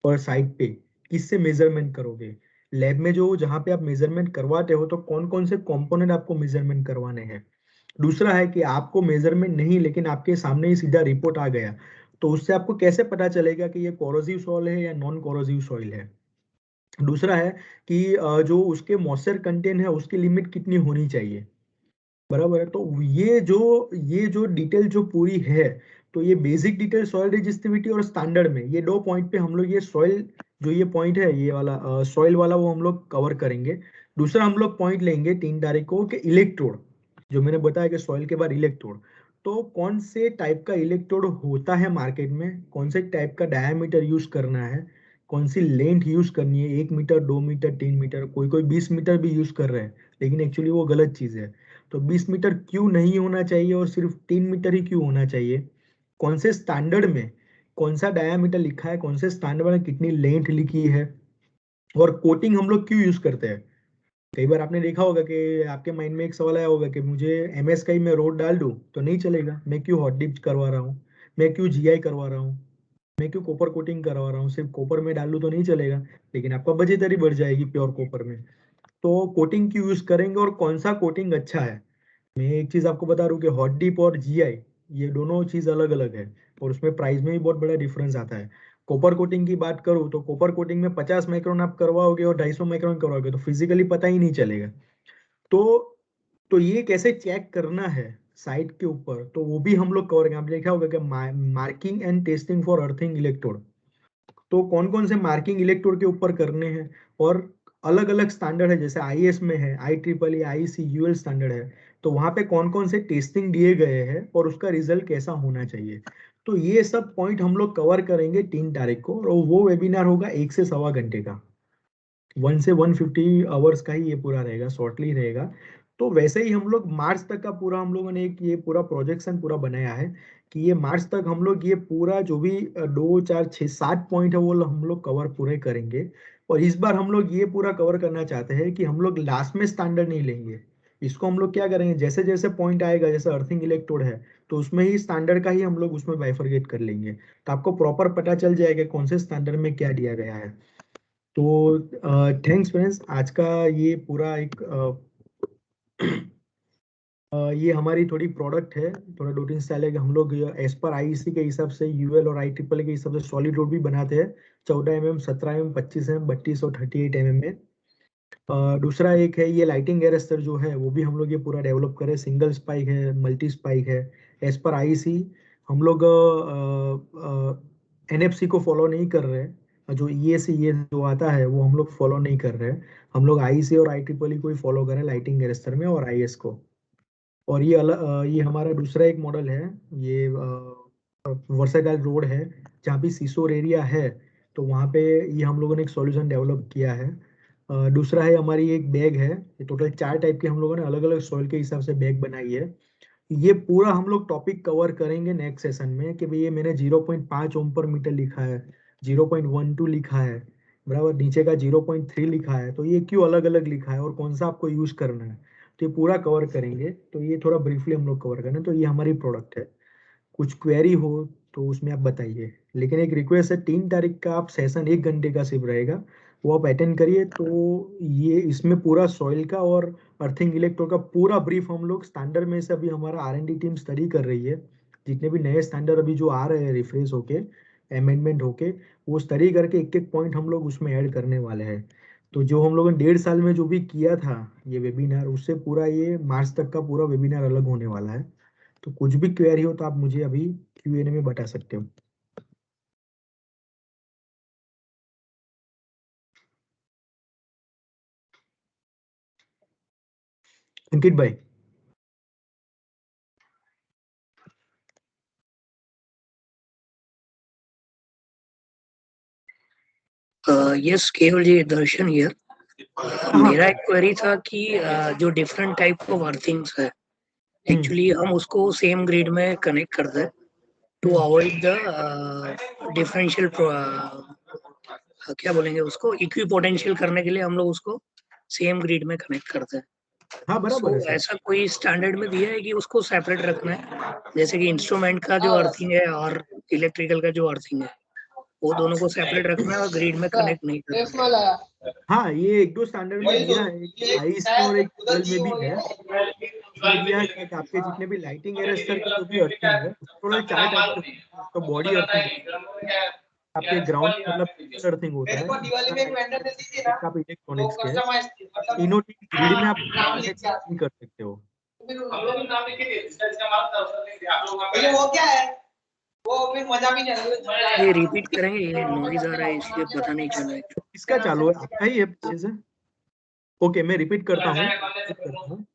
S1: और साइट पे, किससे मेजरमेंट करोगे, लैब में जो जहां पे आप मेजरमेंट करवाते हो तो कौन कौन से कंपोनेंट आपको मेजरमेंट करवाने हैं। दूसरा है कि आपको मेजरमेंट नहीं, लेकिन आपके सामने ही सीधा रिपोर्ट आ गया, तो उससे आपको कैसे पता चलेगा कि ये कोरोसिव सॉइल है या नॉन कोरोसिव सॉइल है। दूसरा है कि जो उसके मॉइस्चर कंटेंट है उसकी लिमिट कितनी होनी चाहिए, बराबर है। तो ये जो डिटेल जो पूरी है, तो ये बेसिक डिटेल सॉइल रेजिस्टिविटी और स्टैंडर्ड में ये दो पॉइंट पे हम लोग ये सॉइल, जो ये पॉइंट है ये वाला सॉइल वाला, वो हम लोग कवर करेंगे। दूसरा हम लोग पॉइंट लेंगे 3 तारीख को कि इलेक्ट्रोड, जो मैंने बताया कि सॉइल के बाद इलेक्ट्रोड, तो कौन से टाइप का इलेक्ट्रोड होता है मार्केट में, कौन से टाइप का डायमीटर यूज करना है, कौन सी लेंथ यूज करनी है, 1 मीटर, 2 मीटर, 3 मीटर, कोई कोई 20 मीटर भी यूज कर रहे हैं, लेकिन एक्चुअली वो गलत चीज है। तो 20 मीटर क्यों नहीं होना चाहिए और सिर्फ 3 मीटर ही क्यों होना चाहिए, कौन से स्टैंडर्ड में कौन सा डायामीटर लिखा है, कौन से स्टैंडर्ड में कितनी लेंथ लिखी है, और कोटिंग हम लोग क्यों यूज करते हैं। कई बार आपने देखा होगा कि आपके माइंड में एक सवाल आया होगा कि मुझे एमएस का ही मैं रोड डाल दूं तो नहीं चलेगा, मैं क्यों हॉट डिप करवा रहा हूँ, मैं क्यों जीआई करवा रहा हूँ, मैं क्यों कॉपर कोटिंग करवा रहा हूँ, सिर्फ कॉपर में डाल दूं तो नहीं चलेगा, लेकिन आपका बजेटरी बढ़ जाएगी प्योर कॉपर में। तो कोटिंग क्यों यूज करेंगे और कौन सा कोटिंग अच्छा है। मैं एक चीज आपको बता दूं कि हॉट डिप और जीआई, ये दोनों चीज अलग अलग है, और उसमें प्राइस में भी बहुत बड़ा डिफरेंस आता है। कॉपर कोटिंग की बात करूँ तो कॉपर कोटिंग में 50 माइक्रोन आप करवाओगे और 250 माइक्रोन करवाओगे तो फिजिकली पता ही नहीं चलेगा। तो तो ये कैसे चेक करना है साइट के ऊपर, तो वो भी हम लोग कवर करेंगे। आपने देखा होगा कि marking and testing for earthing electrode, तो कौन कौन से मार्किंग इलेक्ट्रोड के ऊपर करने हैं, और अलग अलग स्टैंडर्ड है, जैसे आईएस में है, I triple E, I C, UL standard है, तो वहां पे कौन कौन से टेस्टिंग दिए गए हैं और उसका रिजल्ट कैसा होना चाहिए। तो ये सब पॉइंट हम लोग कवर करेंगे 3 तारीख को, और वो वेबिनार होगा 1 से 1.25 घंटे का, 1 से 150 आवर्स का ही ये पूरा रहेगा, शॉर्टली रहेगा। तो वैसे ही हम लोग मार्च तक का पूरा हम लोगों ने एक ये पूरा प्रोजेक्शन पूरा बनाया है कि ये मार्च तक हम लोग ये पूरा जो भी 2, 4, 6, 7 पॉइंट है वो हम लोग कवर पूरे करेंगे। और इस बार हम लोग ये पूरा कवर करना चाहते हैं कि हम लोग लास्ट में स्टैंडर्ड नहीं लेंगे। इसको हम लोग क्या करेंगे, जैसे जैसे पॉइंट आएगा, जैसे अर्थिंग इलेक्ट्रोड है तो उसमें ही स्टैंडर्ड का ही हम लोग उसमें बाइफरगेट कर लेंगे, तो आपको प्रॉपर पता चल जाएगा कौन से स्टैंडर्ड में क्या दिया गया है। तो थैंक्स फ्रेंड्स, आज का ये पूरा एक ये हमारी थोड़ी प्रोडक्ट है, थोड़ा 2-3 साल है कि हम लोग एज पर आईईसी के हिसाब से, यूएल और आई ट्रिपल के हिसाब से सॉलिड रोड भी बनाते हैं, 14 mm, 17 mm, 25 mm, 32 और 38 mm में। दूसरा एक है ये लाइटिंग एरेस्टर जो है वो भी हम लोग ये पूरा डेवलप करें, सिंगल स्पाइक है, मल्टी स्पाइक है, एज पर आईईसी। हम लोग एनएफसी को फॉलो नहीं कर रहे हैं, जो ईएसी ये जो आता है वो हम लोग फॉलो नहीं कर रहे हैं। हम लोग आईसी और IEEE को ही फॉलो करें लाइटिंग अरेस्टर में, और आईएस को। और ये ये हमारा दूसरा एक मॉडल है, ये वर्सेटाइल रोड है, जहाँ भी सीसोर एरिया है तो वहाँ पे ये हम लोगों ने एक सॉल्यूशन डेवलप किया है। दूसरा है हमारी एक बैग है, ये टोटल 4 टाइप के हम लोगों ने अलग अलग सॉइल के हिसाब से बैग बनाई है। ये पूरा हम लोग टॉपिक कवर करेंगे नेक्स्ट सेशन में, कि भाई ये मैंने 0.5 ओम पर मीटर लिखा है, 0.12 लिखा है, बराबर, नीचे का 0.3 लिखा है, तो ये क्यों अलग अलग लिखा है और कौन सा आपको यूज करना है, तो ये पूरा कवर करेंगे। तो ये थोड़ा ब्रीफली हम लोग कवर करें। तो ये हमारी प्रोडक्ट है। कुछ क्वेरी हो तो उसमें आप बताइए, लेकिन एक रिक्वेस्ट है, 3 तारीख का आप सेशन 1 घंटे का सिर्फ रहेगा, वो आप अटेंड करिए। तो ये इसमें पूरा सॉइल का और अर्थिंग इलेक्ट्रो का पूरा ब्रीफ हम लोग स्टैंडर्ड में से, अभी हमारा R&D टीम स्टडी कर रही है, जितने भी नए स्टैंडर्ड अभी जो आ रहे हैं रिफ्रेश होके, अमेंडमेंट होके, वो स्टडी करके एक एक पॉइंट हम लोग उसमें ऐड करने वाले हैं। तो जो हम लोगों ने 1.5 साल में जो भी किया था ये वेबिनार, उससे पूरा ये मार्च तक का पूरा वेबिनार अलग होने वाला है। तो कुछ भी क्वेरी हो तो आप मुझे अभी Q&A में बता सकते हो। अंकित भाई।
S2: यस केवल जी, दर्शन हियर।
S1: हाँ।
S2: मेरा एक क्वेरी था कि जो डिफरेंट टाइप ऑफ अर्थिंग्स है,
S1: हम्म।
S2: एक्चुअली हम उसको सेम ग्रिड में कनेक्ट करते हैं to
S1: hmm.
S2: Avoid the differential, क्या बोलेंगे उसको, इक्विपोटेंशियल करने के लिए हम लोग उसको सेम ग्रिड में कनेक्ट करते हैं।
S1: हाँ
S2: सो
S1: बराबर है सर।
S2: ऐसा कोई स्टैंडर्ड में दिया है कि उसको सेपरेट रखना है, जैसे कि इंस्ट्रूमेंट का जो अर्थिंग है और इलेक्ट्रिकल का जो अर्थिंग है, वो दोनों को सेपरेट रखना है और ग्रिड में कनेक्ट नहीं करना है।
S1: हाँ, ये 1-2 स्टैंडर्ड में दिया है, एक आईस में और एक ट्वेल्व में भी है। इसमें दिया है कि आपके जितने भी लाइटिंग एरेस्टर के जो भी अर्थिंग है, टोटल 4 टाइप के होते हैं। आपका बॉडी अर्थिंग होता है, आपके ग्राउंड मतलब अर्थिंग होता है, दूसरा लाइटिंग एरेस्टर, एक आप इलेक्ट्रॉनिक्स के है। तीनों ग्रिड में आप कनेक्ट नहीं कर सकते हो।
S2: ये रिपीट करेंगे, ये नॉइज आ रहा है इसलिए पता नहीं चल रहा है।
S1: किसका चालू है, आपका ही है पीछे से? ओके, मैं रिपीट करता हूँ,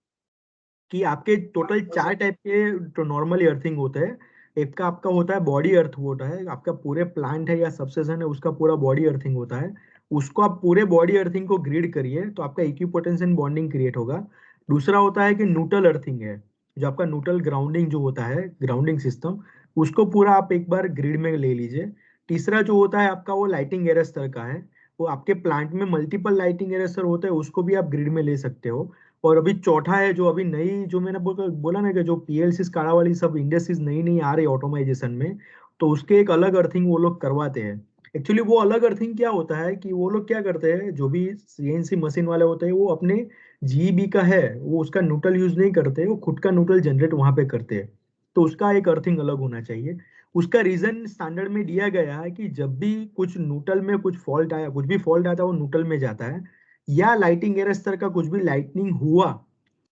S1: कि आपके टोटल 4 टाइप के तो नॉर्मली अर्थिंग होते हैं। एक का आपका होता है बॉडी अर्थ होता है, आपका पूरे प्लांट है या सबस्टेशन है उसका पूरा बॉडी अर्थिंग होता है। उसको आप पूरे बॉडी अर्थिंग को ग्रिड करिए तो आपका इक्विपोटेंशियल बॉन्डिंग क्रिएट होगा। दूसरा होता है कि न्यूट्रल अर्थिंग है, जो आपका न्यूट्रल ग्राउंडिंग जो होता है, ग्राउंडिंग सिस्टम, उसको पूरा आप एक बार ग्रिड में ले लीजिए। तीसरा जो होता है आपका वो लाइटिंग एरेस्टर का है, वो आपके प्लांट में मल्टीपल लाइटिंग एरेस्टर होते हैं, उसको भी आप ग्रिड में ले सकते हो। और अभी चौथा है जो अभी नई, जो मैंने बोला ना कि जो पीएलसी काड़ा वाली सब इंडस्ट्रीज नई नई आ रही है ऑटोमाइजेशन में, तो उसके एक अलग अर्थिंग वो लोग करवाते हैं। एक्चुअली वो अलग अर्थिंग क्या होता है कि वो लोग क्या करते हैं, जो भी सीएनसी मशीन वाले होते हैं वो अपने जीईबी का है, वो उसका न्यूट्रल यूज नहीं करते, वो खुद का न्यूट्रल जनरेट वहां पे करते हैं। तो उसका एक अर्थिंग अलग होना चाहिए। उसका रीजन स्टैंडर्ड में दिया गया है कि जब भी कुछ न्यूट्रल में कुछ फॉल्ट आया, कुछ भी फॉल्ट आता है वो न्यूट्रल में जाता है, या लाइटिंग एरेस्टर का कुछ भी लाइटनिंग हुआ,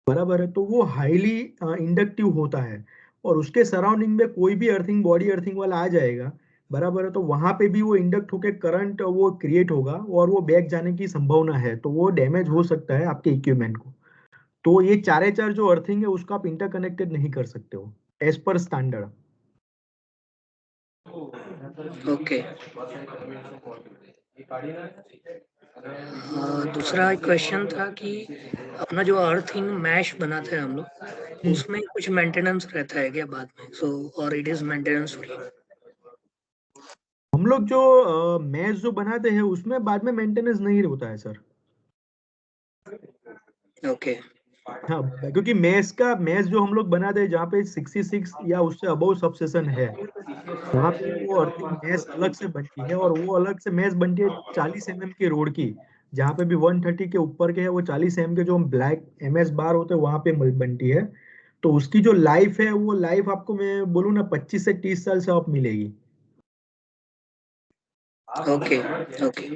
S1: बराबर है, तो वो हाईली इंडक्टिव होता है। और उसके सराउंडिंग में कोई भी अर्थिंग बॉडी अर्थिंग वाला आ जाएगा, बराबर है, तो वहां पे भी वो इंडक्ट होके करंट वो क्रिएट होगा और वो बैक जाने की संभावना है, तो वो डैमेज हो सकता है आपके इक्विपमेंट को। तो ये चारे चार जो अर्थिंग है उसको आप इंटरकनेक्टेड नहीं कर सकते हो एज पर स्टैंडर्ड।
S2: ओके। दूसरा क्वेश्चन था कि अपना जो अर्थिंग मैश बनाते हैं हम लोग, उसमें कुछ मेंटेनेंस रहता है क्या बाद में? सो और इट इज मेंटेनेंस फ्री?
S1: हम लोग जो मैच जो बनाते हैं उसमें बाद में मेंटेनेंस नहीं होता है सर।
S2: ओके।
S1: हाँ, क्योंकि मैच जो हम लोग बनाते हैं जहाँ पे 66 या उससे अबव सबसेशन है, वहां पे वो अर्थिंग मैस अलग से बनती है, और वो अलग से मैस बनती है 40 mm की रोड की। जहाँ पे भी 130 के ऊपर के है वो 40 mm के जो ब्लैक MS बार होते हैं वहां पे बनती है। तो उसकी जो लाइफ है वो लाइफ आपको मैं बोलूँ ना 25 से 30 साल से आप मिलेगी।
S2: ओके। ओके।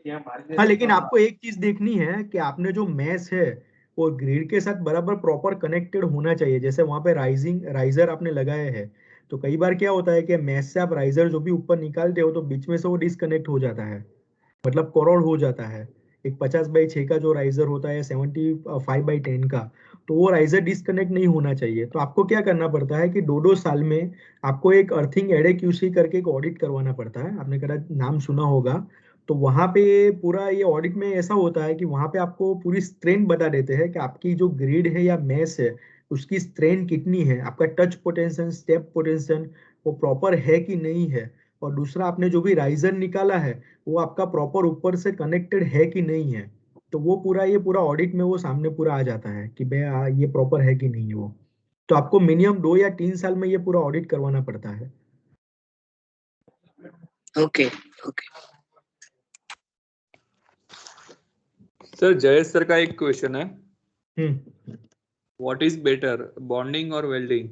S1: हाँ, लेकिन आपको एक चीज देखनी है कि आपने जो मैस है वो ग्रिड के साथ बराबर प्रॉपर कनेक्टेड होना चाहिए। जैसे वहां पे राइजर आपने लगाए हैं, तो कई बार क्या होता है कि मैश से आप राइजर जो भी ऊपर निकालते हो तो बीच में से वो डिस्कनेक्ट हो जाता है, मतलब करोड़ हो जाता है। एक 50/6 का जो राइजर होता है 75/10 का, तो वो राइजर डिस्कनेक्ट नहीं होना चाहिए। तो आपको क्या करना पड़ता है कि 2-2 साल में आपको एक अर्थिंग एडेक्यूसी करके एक ऑडिट करवाना पड़ता है, आपने कदा नाम सुना होगा। तो वहां पे पूरा ये ऑडिट में ऐसा होता है कि वहां पे आपको पूरी स्ट्रेंथ बता देते हैं कि आपकी जो ग्रिड है या मैश है उसकी स्ट्रेंथ कितनी है, आपका टच पोटेंशियल, स्टेप पोटेंशियल वो प्रॉपर है कि नहीं है। और दूसरा, आपने जो भी राइजर निकाला है वो आपका प्रॉपर ऊपर से कनेक्टेड है कि नहीं है। तो वो पूरा, ये पूरा ऑडिट में वो सामने पूरा आ जाता है कि भाई ये प्रॉपर है कि नहीं है वो। तो आपको मिनिमम 2 या 3 साल में ये पूरा ऑडिट करवाना पड़ता है।
S2: Okay okay.
S3: Sir Jayesh sir का एक क्वेश्चन है, व्हाट इज बेटर, बॉन्डिंग और वेल्डिंग?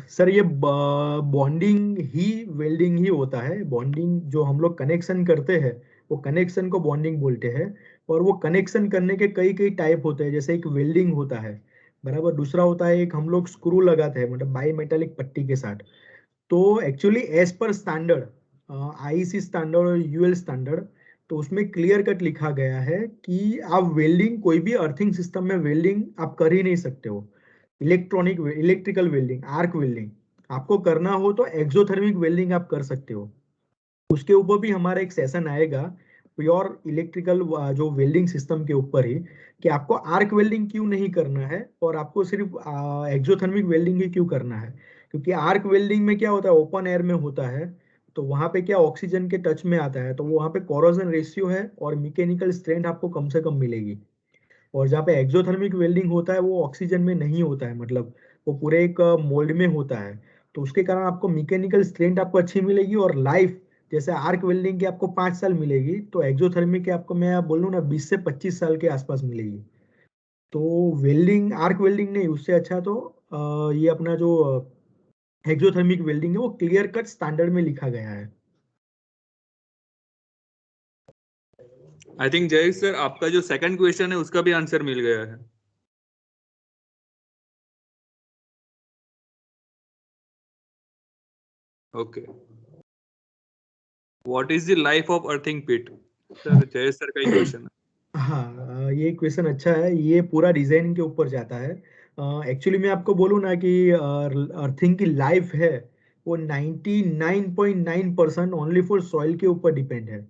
S1: सर ये बॉन्डिंग ही वेल्डिंग ही होता है। बॉन्डिंग जो हम लोग कनेक्शन करते हैं वो कनेक्शन को बॉन्डिंग बोलते हैं। और वो कनेक्शन करने के कई कई टाइप होते हैं, जैसे एक वेल्डिंग होता है, बराबर। दूसरा होता है एक हम लोग स्क्रू लगाते हैं, मतलब बाई मेटालिक पट्टी के साथ। तो एक्चुअली एज पर स्टैंडर्ड, आईसी स्टैंडर्ड और यूएल स्टैंडर्ड, तो उसमें क्लियर कट लिखा गया है कि आप वेल्डिंग, कोई भी अर्थिंग सिस्टम में वेल्डिंग आप कर ही नहीं सकते हो। इलेक्ट्रिकल वेल्डिंग, आर्क वेल्डिंग आपको करना हो तो एक्सोथर्मिक वेल्डिंग आप कर सकते हो। उसके ऊपर भी हमारा एक सेशन आएगा प्योर इलेक्ट्रिकल जो वेल्डिंग सिस्टम के ऊपर ही, कि आपको आर्क वेल्डिंग क्यों नहीं करना है और आपको सिर्फ एक्सोथर्मिक वेल्डिंग ही क्यों करना है। क्योंकि आर्क वेल्डिंग में क्या होता है, ओपन एयर में होता है, तो वहां पे क्या ऑक्सीजन के टच में आता है, तो वहां पे कोरोजन रेशियो है और मैकेनिकल स्ट्रेंथ आपको कम से कम मिलेगी। और जहाँ पे एक्सोथर्मिक वेल्डिंग होता है वो ऑक्सीजन में नहीं होता है, मतलब वो पूरे एक मोल्ड में होता है। तो उसके कारण आपको मैकेनिकल स्ट्रेंथ आपको अच्छी मिलेगी और लाइफ, जैसे आर्क वेल्डिंग की आपको 5 साल मिलेगी, तो एक्सोथर्मिक की आपको मैं बोलूँ ना 20 से 25 साल के आसपास मिलेगी। तो वेल्डिंग, आर्क वेल्डिंग नहीं, उससे अच्छा तो ये अपना जो एक्सोथर्मिक वेल्डिंग है वो क्लियर कट स्टैंडर्ड में लिखा गया है।
S3: आई थिंक जयेश सर आपका जो सेकंड क्वेश्चन है उसका भी आंसर मिल गया है। Okay, what is the life of earthing pit? Sir Jayesh sir का ही क्वेश्चन है।
S1: हाँ, ये क्वेश्शन अच्छा है, ये पूरा डिजाइन के ऊपर जाता है। एक्चुअली मैं आपको बोलूँ ना कि अर्थिंग की लाइफ है वो 99.9% ओनली फॉर सॉइल के ऊपर डिपेंड है।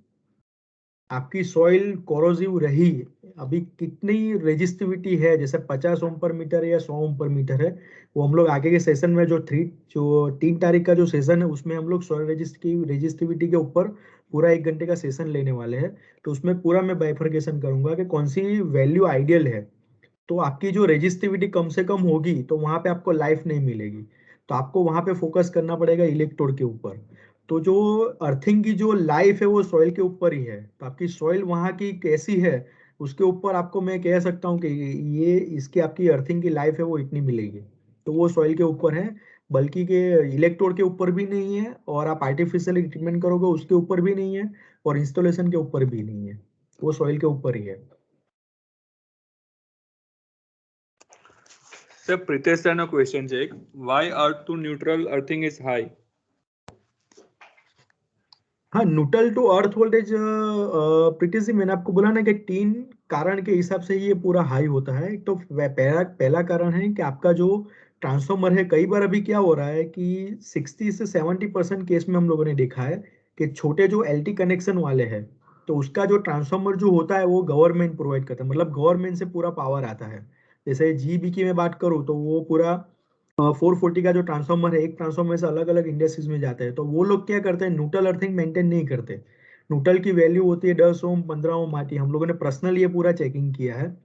S1: आपकी सॉइल कोरोसिव रही, अभी कितनी रेजिस्टिविटी है, जैसे 50 ओम पर मीटर या 100 ओम पर मीटर है, वो हम लोग आगे के सेशन में जो 3 तारीख का जो सेशन है उसमें हम लोग सॉइल रेजिस्टिविटी के ऊपर पूरा 1 घंटे का सेशन लेने वाले हैं। तो उसमें पूरा मैं बाइफर्केशन करूंगा कि कौन सी वैल्यू आइडियल है। तो आपकी जो रेजिस्टिविटी कम से कम होगी तो वहां पे आपको लाइफ नहीं मिलेगी, तो आपको वहां पे फोकस करना पड़ेगा इलेक्ट्रोड के ऊपर। तो जो अर्थिंग की जो लाइफ है वो सॉइल के ऊपर ही है, तो आपकी सॉइल वहां की कैसी है उसके ऊपर आपको मैं कह सकता हूँ कि ये इसकी आपकी अर्थिंग की लाइफ है वो इतनी मिलेगी। तो वो सॉइल के ऊपर है, बल्कि के इलेक्ट्रोड के ऊपर भी नहीं है, और आप आर्टिफिशियल ट्रीटमेंट करोगे उसके ऊपर भी नहीं है, और इंस्टॉलेशन के ऊपर भी नहीं है, वो सॉइल के ऊपर ही है।
S3: सर प्रीतेश सर નો ક્વેશ્ચન છે એક, why earth to neutral earthing is high?
S1: हाँ, neutral to earth voltage, Preeti ji मैंने आपको बोला ना कि 3 कारण के हिसाब से ये पूरा हाई होता है। एक तो पहला पहला कारण है कि आपका जो ट्रांसफॉर्मर है, कई बार अभी क्या हो रहा है कि 60 से 70% केस में हम लोगों ने देखा है कि छोटे जो एलटी कनेक्शन वाले हैं, तो उसका जो ट्रांसफॉर्मर जो होता है वो गवर्नमेंट प्रोवाइड करता है, मतलब गवर्नमेंट से पूरा पावर आता है। जैसे जीबी की मैं बात करूँ तो वो पूरा 440 का जो ट्रांसफॉर्मर है, एक ट्रांसफॉर्मर से अलग अलग इंडस्ट्रीज में जाते हैं, तो वो लोग क्या करते हैं, न्यूट्रल अर्थिंग मेंटेन नहीं करते। न्यूट्रल की वैल्यू होती है 10 ओम, 15 ओम आती है, हम लोगों ने पर्सनल ये पूरा चेकिंग किया है।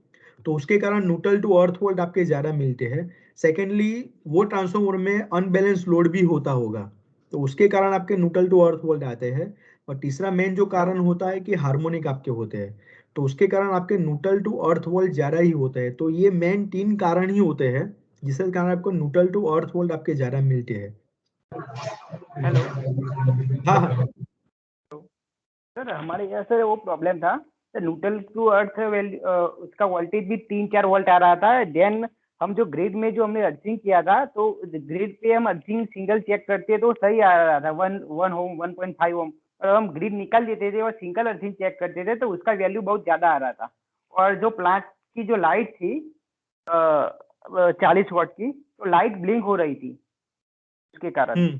S1: तो उसके कारण न्यूट्रल टू अर्थ वोल्ट आपके ज्यादा मिलते हैं। सेकेंडली, वो ट्रांसफॉर्मर में अनबैलेंस लोड भी होता होगा, तो उसके कारण आपके न्यूट्रल टू अर्थ वोल्ट आते हैं। और तीसरा मेन जो कारण होता है कि हार्मोनिक आपके होते हैं, तो उसके कारण आपके न्यूट्रल टू अर्थ वोल्ट ज्यादा ही होते हैं। तो ये मेन 3 कारण ही होते हैं जिसके कारण आपको न्यूट्रल टू अर्थ वोल्ट आपके ज्यादा मिलते हैं।
S4: हेलो
S1: हाँ हाँ।
S4: सर, हमारे यहाँ से वो प्रॉब्लम था, न्यूट्रल टू अर्थ उसका वोल्टेज भी 3-4 वोल्ट आ रहा था, देन हम जो ग्रिड में जो हमने अर्थिंग किया था, तो ग्रिड पे हम अर्थिंग सिंगल चेक करते तो सही आ रहा था, 1 ओम 1.5 ओम। और हम ग्रिड निकाल देते थे और सिंगल अर्थिंग चेक करते थे तो उसका वैल्यू बहुत ज्यादा आ रहा था। और जो प्लांट की जो लाइट थी 40 वाट की, तो लाइट ब्लिंक हो रही थी उसके कारण।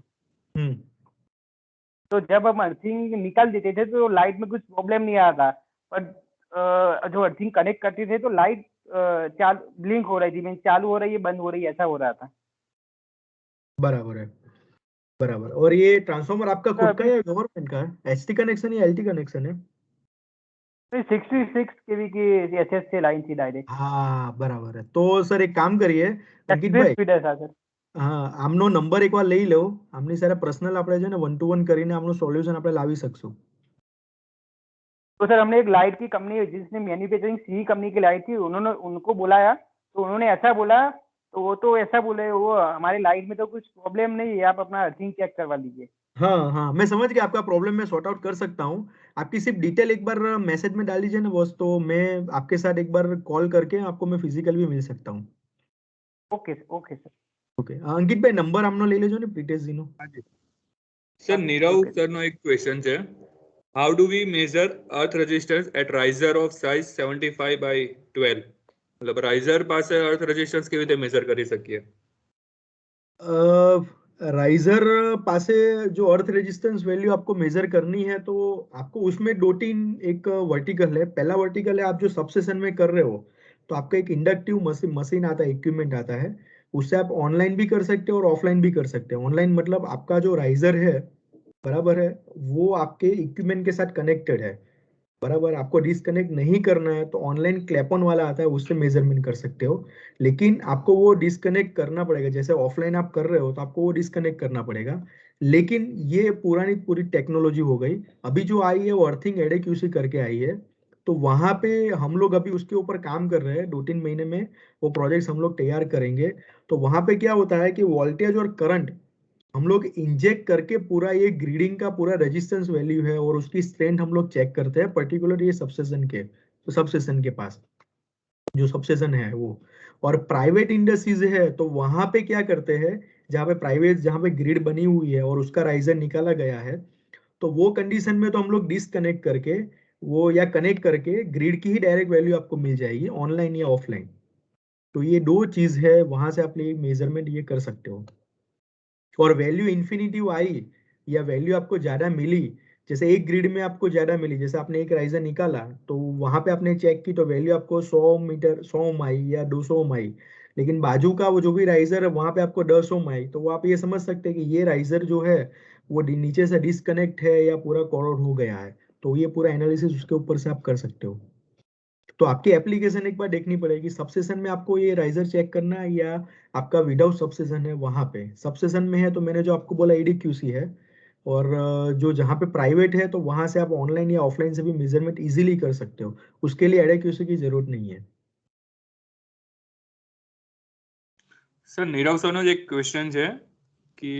S4: तो जब हम अर्थिंग निकाल देते थे तो लाइट में कुछ प्रॉब्लम नहीं आ रहा था, पर जो अर्थिंग कनेक्ट करते थे तो लाइट ब्लिंक हो रही थी, मीन चालू हो रही है बंद हो रही है, ऐसा हो रहा था।
S1: बराबर है, बराबर। और ये ट्रांसफार्मर आपका खुद का या गवर्नमेंट का है? एचटी कनेक्शन या एलटी कनेक्शन है?
S4: 66 केवी की एसएस से लाइन थी डायरेक्ट।
S1: हाँ बराबर है। तो सर एक काम करिए अंकित भाई,
S4: સ્પીડ है सर।
S1: હા આમનો નંબર એકવાર લઈ લો, આમની સાથે પર્સનલ આપણે છે ને 1-to-1 કરીને આમનું સોલ્યુશન આપણે લાવી શકશું।
S4: तो सर हमने एक लाइट की कंपनी जिसने मैन्युफैक्चरिंग सी कंपनी की लाइट थी, उन्होंने उनको बुलाया तो उन्होंने ऐसा बोला, तो वो तो ऐसा बोले वो हमारी लाइट में तो कुछ प्रॉब्लम नहीं है, आप अपना अर्थिंग चेक करवा लीजिए।
S1: हाँ हाँ, मैं समझ गया, आपका प्रॉब्लम मैं सॉर्ट आउट कर सकता हूँ। आपकी सिर्फ डिटेल एक बार मैसेज में डाल दीजिए ना बॉस, तो मैं आपके साथ एक बार कॉल करके आपको मैं फिजिकल भी मिल सकता हूँ।
S4: Okay okay sir.
S1: ઓકે અંકિત ભાઈ નંબર આમનો લઈ લેજો ને પ્રિટેશજીનો।
S3: સર નીરવ સરનો એક ક્વેશ્ચન છે, how do we measure earth resistance at riser of size 75/12? मतलब રાઇઝર પાસે અર્થ રેઝિસ્ટન્સ કેવી રીતે મેઝર કરી શકીએ?
S1: राइजर पासे जो अर्थ रेजिस्टेंस वैल्यू आपको मेजर करनी है तो आपको उसमें दो तीन एक वर्टिकल है। पहला वर्टिकल है आप जो सबसेशन में कर रहे हो, तो आपका एक इंडक्टिव मशीन आता है, इक्विपमेंट आता है, उससे आप ऑनलाइन भी कर सकते हो और ऑफलाइन भी कर सकते हो। ऑनलाइन मतलब आपका जो राइजर है, बराबर है, वो आपके इक्विपमेंट के साथ कनेक्टेड है, बराबर। आपको डिस्कनेक्ट नहीं करना है तो ऑनलाइन क्लैपन वाला आता है, उससे मेजरमेंट कर सकते हो। लेकिन आपको वो डिस्कनेक्ट करना पड़ेगा, जैसे ऑफलाइन आप कर रहे हो तो आपको वो डिस्कनेक्ट करना पड़ेगा। लेकिन ये पुरानी पूरी टेक्नोलॉजी हो गई। अभी जो आई है वो अर्थिंग एडेक्यूसी करके आई है, तो वहां पे हम लोग अभी उसके ऊपर काम कर रहे हैं। 2-3 महीने में वो प्रोजेक्ट्स हम लोग तैयार करेंगे। तो वहां पे क्या होता है कि वोल्टेज और करंट हम लोग इंजेक्ट करके पूरा ये ग्रीडिंग का पूरा रेजिस्टेंस वैल्यू है और उसकी स्ट्रेंथ हम लोग चेक करते हैं, पर्टिकुलर ये सबसेशन के, तो सबसेशन के पास जो सबसेशन है वो। और प्राइवेट इंडस्ट्रीज है तो वहां पे क्या करते हैं, जहाँ पे प्राइवेट, जहाँ पे ग्रिड बनी हुई है और उसका राइजर निकाला गया है, तो वो कंडीशन में तो हम लोग डिस्कनेक्ट करके वो या कनेक्ट करके ग्रिड की ही डायरेक्ट वैल्यू आपको मिल जाएगी, ऑनलाइन या ऑफलाइन। तो ये दो चीज है, वहां से आप ये मेजरमेंट ये कर सकते हो। और वैल्यू इन्फिनिटिव आई या वैल्यू आपको ज्यादा मिली, जैसे एक ग्रिड में आपको ज्यादा मिली, जैसे आपने एक राइजर निकाला तो वहां पे आपने चेक की तो वैल्यू आपको 100 ओम आई या 200 ओम आई, लेकिन बाजू का वो जो भी राइजर है वहां पे आपको 10 ओम आई, तो वो आप ये समझ सकते हैं कि ये राइजर जो है वो नीचे से डिस्कनेक्ट है या पूरा कॉर्ड हो गया है। तो ये पूरा एनालिसिस उसके ऊपर से आप कर सकते हो। तो आपकी एप्लीकेशन एक बार देखनी पड़ेगी, सबसेशन में आपको ये राइजर चेक करना है या आपका विदाउट सबसेशन है। वहां पे सबसेशन में है तो मैंने जो आपको बोला एडीक्यूसी है, और जो जहाँ पे प्राइवेट है तो वहां से आप ऑनलाइन या ऑफलाइन से भी मेजरमेंट इजीली कर सकते हो, उसके लिए एडीक्यूसी की जरूरत नहीं है।
S3: સર નીરવ સરનો જ એક ક્વેશ્ચન છે કે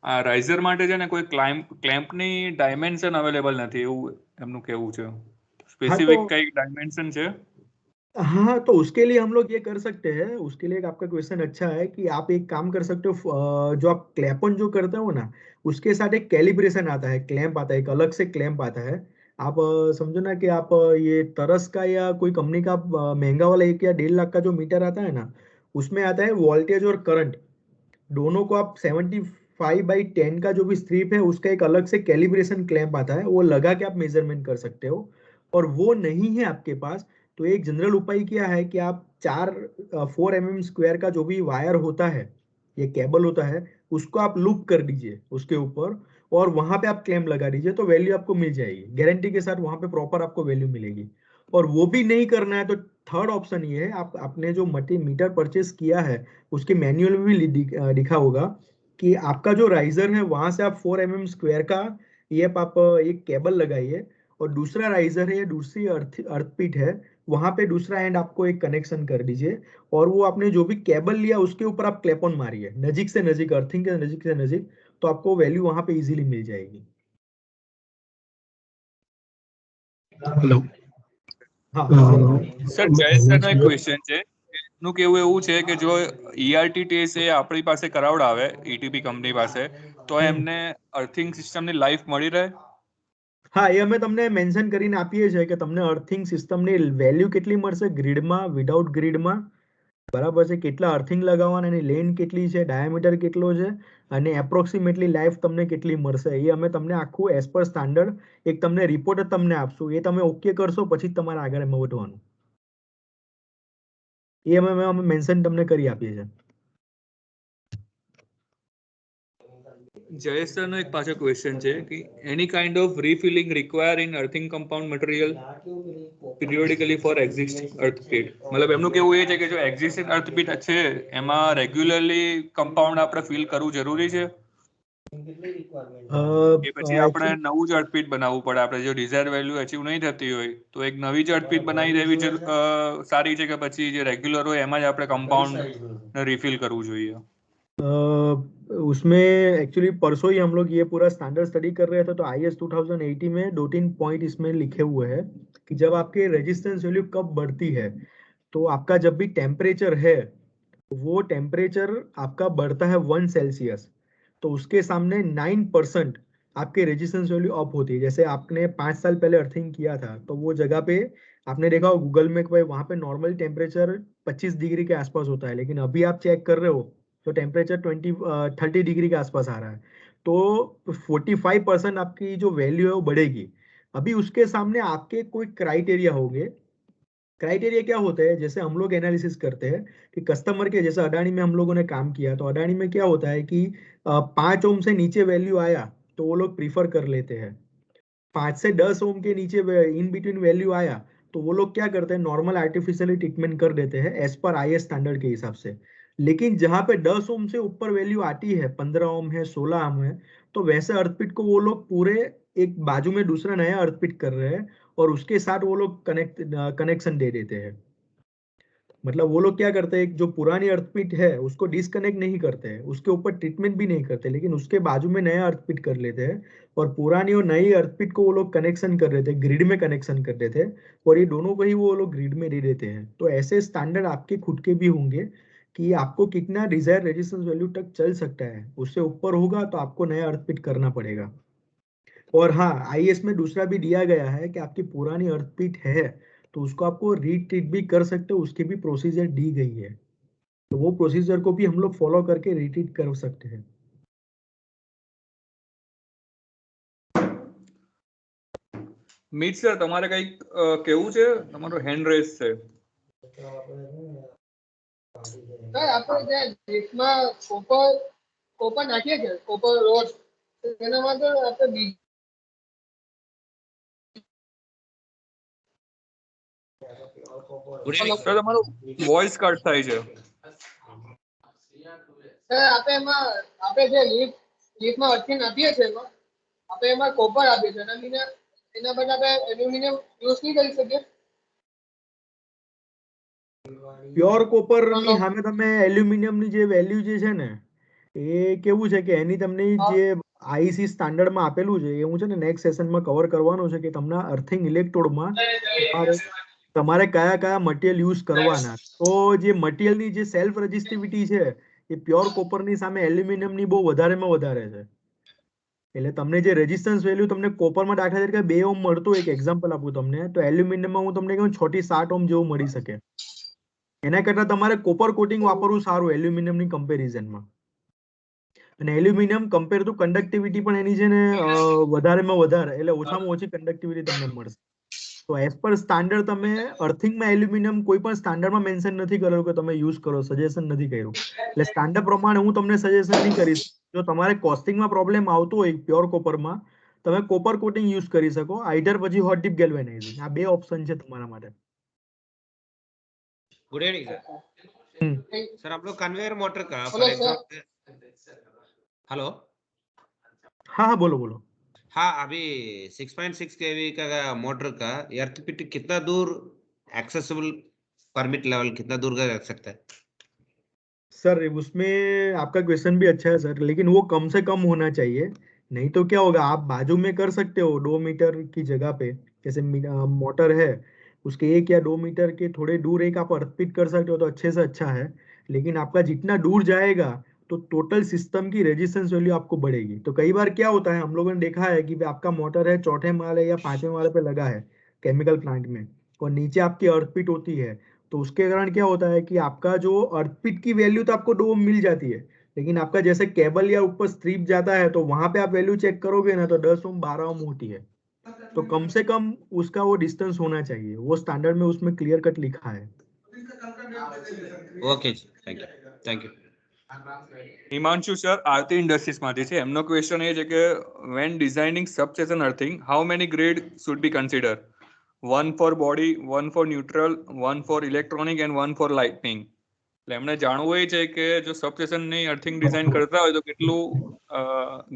S3: આ રાઇઝર માટે છે ને કોઈ ક્લેમ્પની ડાયમેન્શન અવેલેબલ નથી, એવું એમનું કહેવું છે। સ્પેસિફિક કઈ ડાયમેન્શન છે?
S1: हाँ, तो उसके लिए हम लोग ये कर सकते हैं। उसके लिए एक आपका क्वेश्चन अच्छा है कि आप एक काम कर सकते हो, जो आप क्लैपन जो करते हो ना, उसके साथ एक कैलिब्रेशन आता है, क्लैंप आता है, एक अलग से क्लैंप आता है। आप समझो ना कि आप ये तरस का या कोई कंपनी का महंगा वाला 1 या 1.5 लाख का जो मीटर आता है ना, उसमें आता है वोल्टेज और करंट दोनों को आप 75/10 का जो भी स्ट्रिप है उसका एक अलग से कैलिब्रेशन क्लैंप आता है, वो लगा के आप मेजरमेंट कर सकते हो। और वो नहीं है आपके पास तो एक जनरल उपाय क्या है कि आप 4 mm स्क्वायर का जो भी वायर होता है, ये केबल होता है, उसको आप लूप कर दीजिए उसके ऊपर और वहां पे आप क्लैंप लगा दीजिए, तो वैल्यू आपको मिल जाएगी गारंटी के साथ, वहां पे प्रॉपर आपको वैल्यू मिलेगी। और वो भी नहीं करना है तो थर्ड ऑप्शन ये है, आप आपने जो मीटर परचेस किया है उसके मैनुअल में भी लिखा होगा कि आपका जो राइजर है वहां से आप 4 mm स्क्वायर का ये आप एक केबल लगाइए और दूसरा राइजर है या दूसरी अर्थ है वहां पे दूसरा एंड आपको एक कनेक्शन कर दीजिए और वो आपने जो भी केबल लिया उसके ऊपर आप क्लैप ऑन मारिए नजीक से नजीक, अर्थिंग के नजीक से नजीक, तो आपको वैल्यू वहां पे इजीली मिल जाएगी।
S5: हेलो
S3: સર જયેશ સરનો એક ક્વેશ્ચન છે, નું કેવું એવું છે કે જો ERTTS એ આપણી પાસે કરાવડાવે ETP કંપની પાસે તો એમને અર્થિંગ સિસ્ટમની લાઈફ મળી રહે.
S1: હા, એ અમે તમને મેન્શન કરીને આપીએ છીએ કે તમને અર્થિંગ સિસ્ટમની વેલ્યુ કેટલી મળશે ગ્રીડમાં, વિધાઉટ ગ્રીડમાં, બરાબર છે, કેટલા અર્થિંગ લગાવવાના, એની લેન્થ કેટલી છે, ડાયામીટર કેટલો છે અને એપ્રોક્સિમેટલી લાઈફ તમને કેટલી મળશે, એ અમે તમને આખું એઝ પર સ્ટાન્ડર્ડ એક તમને રિપોર્ટ જ તમને આપશું. એ તમે ઓકે કરશો પછી જ તમારે આગળ એમાં વધવાનું. એ અમે મેન્શન તમને કરી આપીએ છીએ.
S3: જયેશ સરનો એક પાછો ક્વેશ્ચન છે કે એની kind of refilling require in earthing compound material periodically for existing earth pit. મતલબ એમનું કેવું એ છે કે જો એક્ઝિસ્ટિંગ અર્થપીટ છે એમાં રેગ્યુલરલી કમ્પાઉન્ડ આપણે ફિલ કરવું જરૂરી છે કે પછી આપણે નવું જ અર્થપીટ બનાવવું પડે. આપણે જો ડિઝાયર વેલ્યુ અચીવ નહીં થતી હોય તો એક નવી જ અર્થપીટ બનાવી દેવી સારી છે કે પછી જે રેગ્યુલર હોય એમાં જ આપણે કમ્પાઉન્ડ રિફિલ કરવું જોઈએ.
S1: उसमें एक्चुअली परसों ही हम लोग ये पूरा स्टैंडर्ड स्टडी कर रहे थे, तो IS 2080 में 2-3 पॉइंट इसमें लिखे हुए हैं कि जब आपके रेजिस्टेंस वैल्यू कब बढ़ती है, तो आपका जब भी टेम्परेचर है वो टेम्परेचर आपका बढ़ता है 1 सेल्सियस, तो उसके सामने 9% आपके रेजिस्टेंस वैल्यू अप होती है. जैसे आपने 5 साल पहले अर्थिंग किया था तो वो जगह पे आपने देखा हो गूगल में भाई वहां पे नॉर्मल टेम्परेचर 25 डिग्री के आसपास होता है, लेकिन अभी आप चेक कर रहे हो तो टेम्परेचर 30 डिग्री के आसपास आ रहा है. तो 45% आपकी जो वैल्यू है वो बढ़ेगी. अभी उसके सामने आपके कोई क्राइटेरिया होंगे. क्राइटेरिया क्या होता है, जैसे हम लोग एनालिसिस करते हैं कि कस्टमर के, जैसे अडानी में हम लोगों ने काम किया तो अडानी में क्या होता है कि 5 ओम से नीचे वैल्यू आया तो वो लोग प्रीफर कर लेते हैं. 5 से 10 ओम के नीचे इन बिटवीन वैल्यू आया तो वो लोग क्या करते हैं, नॉर्मल आर्टिफिशियली ट्रीटमेंट कर देते हैं एज पर IS स्टैंडर्ड के हिसाब से. लेकिन जहां पे 10 ओम से ऊपर वैल्यू आती है, 15 ओम है, 16 ओम है, तो वैसे अर्थपिट को वो लोग पूरे एक बाजू में दूसरा नया अर्थपिट कर रहे हैं और उसके साथ वो लोग कनेक्शन दे देते हैं. मतलब वो लोग क्या करते हैं, जो पुरानी अर्थपिट है उसको डिस्कनेक्ट नहीं करते हैं, उसके ऊपर ट्रीटमेंट भी नहीं करते, लेकिन उसके बाजू में नया अर्थपिट कर लेते हैं और पुरानी और नई अर्थपिट को वो लोग कनेक्शन कर देते हैं, ग्रिड में कनेक्शन कर देते हैं और ये दोनों को ही वो लोग ग्रिड में दे देते हैं. तो ऐसे स्टैंडर्ड आपके खुद के भी होंगे कि आपको कितना डिजायर रेजिस्टेंस वैल्यू तक चल सकता है, उससे ऊपर होगा तो आपको नया अर्थपिट करना पड़ेगा. और हाँ, IS में दूसरा भी दिया गया है कि आपकी पुरानी अर्थपीट है तो उसको आपको रीट्रीट भी कर सकते हो, उसकी भी प्रोसीजर दी गई है, तो वो प्रोसीजर को भी हम लोग फॉलो करके रीट्रीट कर सकते हैं.
S3: મીત સર તમારે કંઈક કેવું છે? તમારો હેન્ડ રેઝ છે.
S5: સર આપણે જે દેશમાં કોપર નાખીએ છીએ, કોપર રોડ, તેના માટે આપણે
S3: સર તમારું વોઇસ કટ થાય છે.
S5: સર આપણે જે લીફમાં અર્થિંગ આપીએ છીએ આપણે એમાં કોપર આપીએ છીએ, એના બદલે આપણે એલ્યુમિનિયમ યુઝ નહીં કરી શકીએ?
S1: પ્યોર કોપર ની સામે તમે એલ્યુમિનિયમ ની જે વેલ્યુ જે છે ને એ કેવું છે કે એની તમને જે IEC સ્ટાન્ડર્ડ માં આપેલું છે એ હું છે ને નેક્સ્ટ સેશનમાં કવર કરવાનો છે કે તમને અર્થિંગ ઇલેક્ટ્રોડમાં તમારે કયા કયા મટીરિયલ યુઝ કરવાના. તો જે મટીરિયલની જે સેલ્ફ રેઝિસ્ટિવિટી છે એ પ્યોર કોપરની સામે એલ્યુમિનિયમની બહુ વધારેમાં વધારે છે. એટલે તમને જે રેઝિસ્ટન્સ વેલ્યુ તમને કોપરમાં દાખલા તરીકે 2 ઓમ મળતું, એક એક્ઝામ્પલ આપું તમને, તો એલ્યુમિનિયમમાં હું તમને કહું 6 થી 7 ઓમ જેવું મળી શકે. એના કરતા તમારે કોપર કોટિંગ વાપરવું સારું એલ્યુમિનિયમની કમ્પેરિઝનમાં. અને એલ્યુમિનિયમ કમ્પેર ટુ કન્ડક્ટિવિટી પણ એની છે ને વધારેમાં વધારે, એટલે ઓછામાં ઓછી કન્ડક્ટિવિટી તમને મળશે. તો એઝ પર સ્ટાન્ડર્ડ તમે અર્થિંગમાં એલ્યુમિનિયમ કોઈ પણ સ્ટાન્ડર્ડમાં મેન્શન નથી કરેલું કે તમે યુઝ કરો, સજેશન નથી કર્યું. એટલે સ્ટાન્ડર્ડ પ્રમાણે હું તમને સજેશન નહીં કરીશ. જો તમારે કોસ્ટિંગમાં પ્રોબ્લેમ આવતો હોય પ્યોર કોપરમાં, તમે કોપર કોટિંગ યુઝ કરી શકો, આઈધર પછી હોટ ડીપ ગેલ્વેનાઇઝિંગ. આ બે ઓપ્શન છે તમારા માટે.
S6: Good evening sir. सर आप लोग कन्वेयर मोटर का फॉर एग्जांपल, हेलो,
S1: हाँ हाँ बोलो बोलो.
S6: हाँ अभी 6.6 kV का मोटर का एर्थ पिट कितना दूर एक्सेसिबल परमिट लेवल कितना दूर का रख सकता है?
S1: सर उसमें आपका क्वेश्चन भी अच्छा है सर, लेकिन वो कम से कम होना चाहिए. नहीं तो क्या होगा, आप बाजू में कर सकते हो 2 मीटर की जगह पे, जैसे मोटर है उसके 1 या 2 मीटर के थोड़े दूर एक आप अर्थ कर सकते हो तो अच्छे से अच्छा है, लेकिन आपका जितना दूर जाएगा तो टोटल सिस्टम की रेजिस्टेंस वैल्यू आपको बढ़ेगी। तो कई बार क्या होता है, हम लोगों ने देखा है कि भाई आपका मोटर है चौथे माले या 5वें माले पे लगा है केमिकल प्लांट में, और नीचे आपकी अर्थपिट होती है, तो उसके कारण क्या होता है कि आपका जो अर्थपिट की वैल्यू तो आपको 2 मिल जाती है, लेकिन आपका जैसे केबल या ऊपर स्ट्रिप जाता है तो वहां पे आप वैल्यू चेक करोगे ना तो 10 ओम 12 ओम होती है। तो कम से कम उसका वो डिस्टेंस होना चाहिए, वो स्टैंडर्ड में उसमें क्लियर कट लिखा है।
S6: ઓકે જી, thank you.
S3: Himanshu sir Aarti industries માંથી છે. એમનો ક્વેશ્ચન એ છે કે when designing substation earthing, how many grade should be considered? One for body, one for neutral, one for electronic and one for lightning. એટલે એમને જાણવું એ છે કે જો સબસ્ટેશન ની અર્થિંગ ડિઝાઇન કરતા હોય તો કેટલું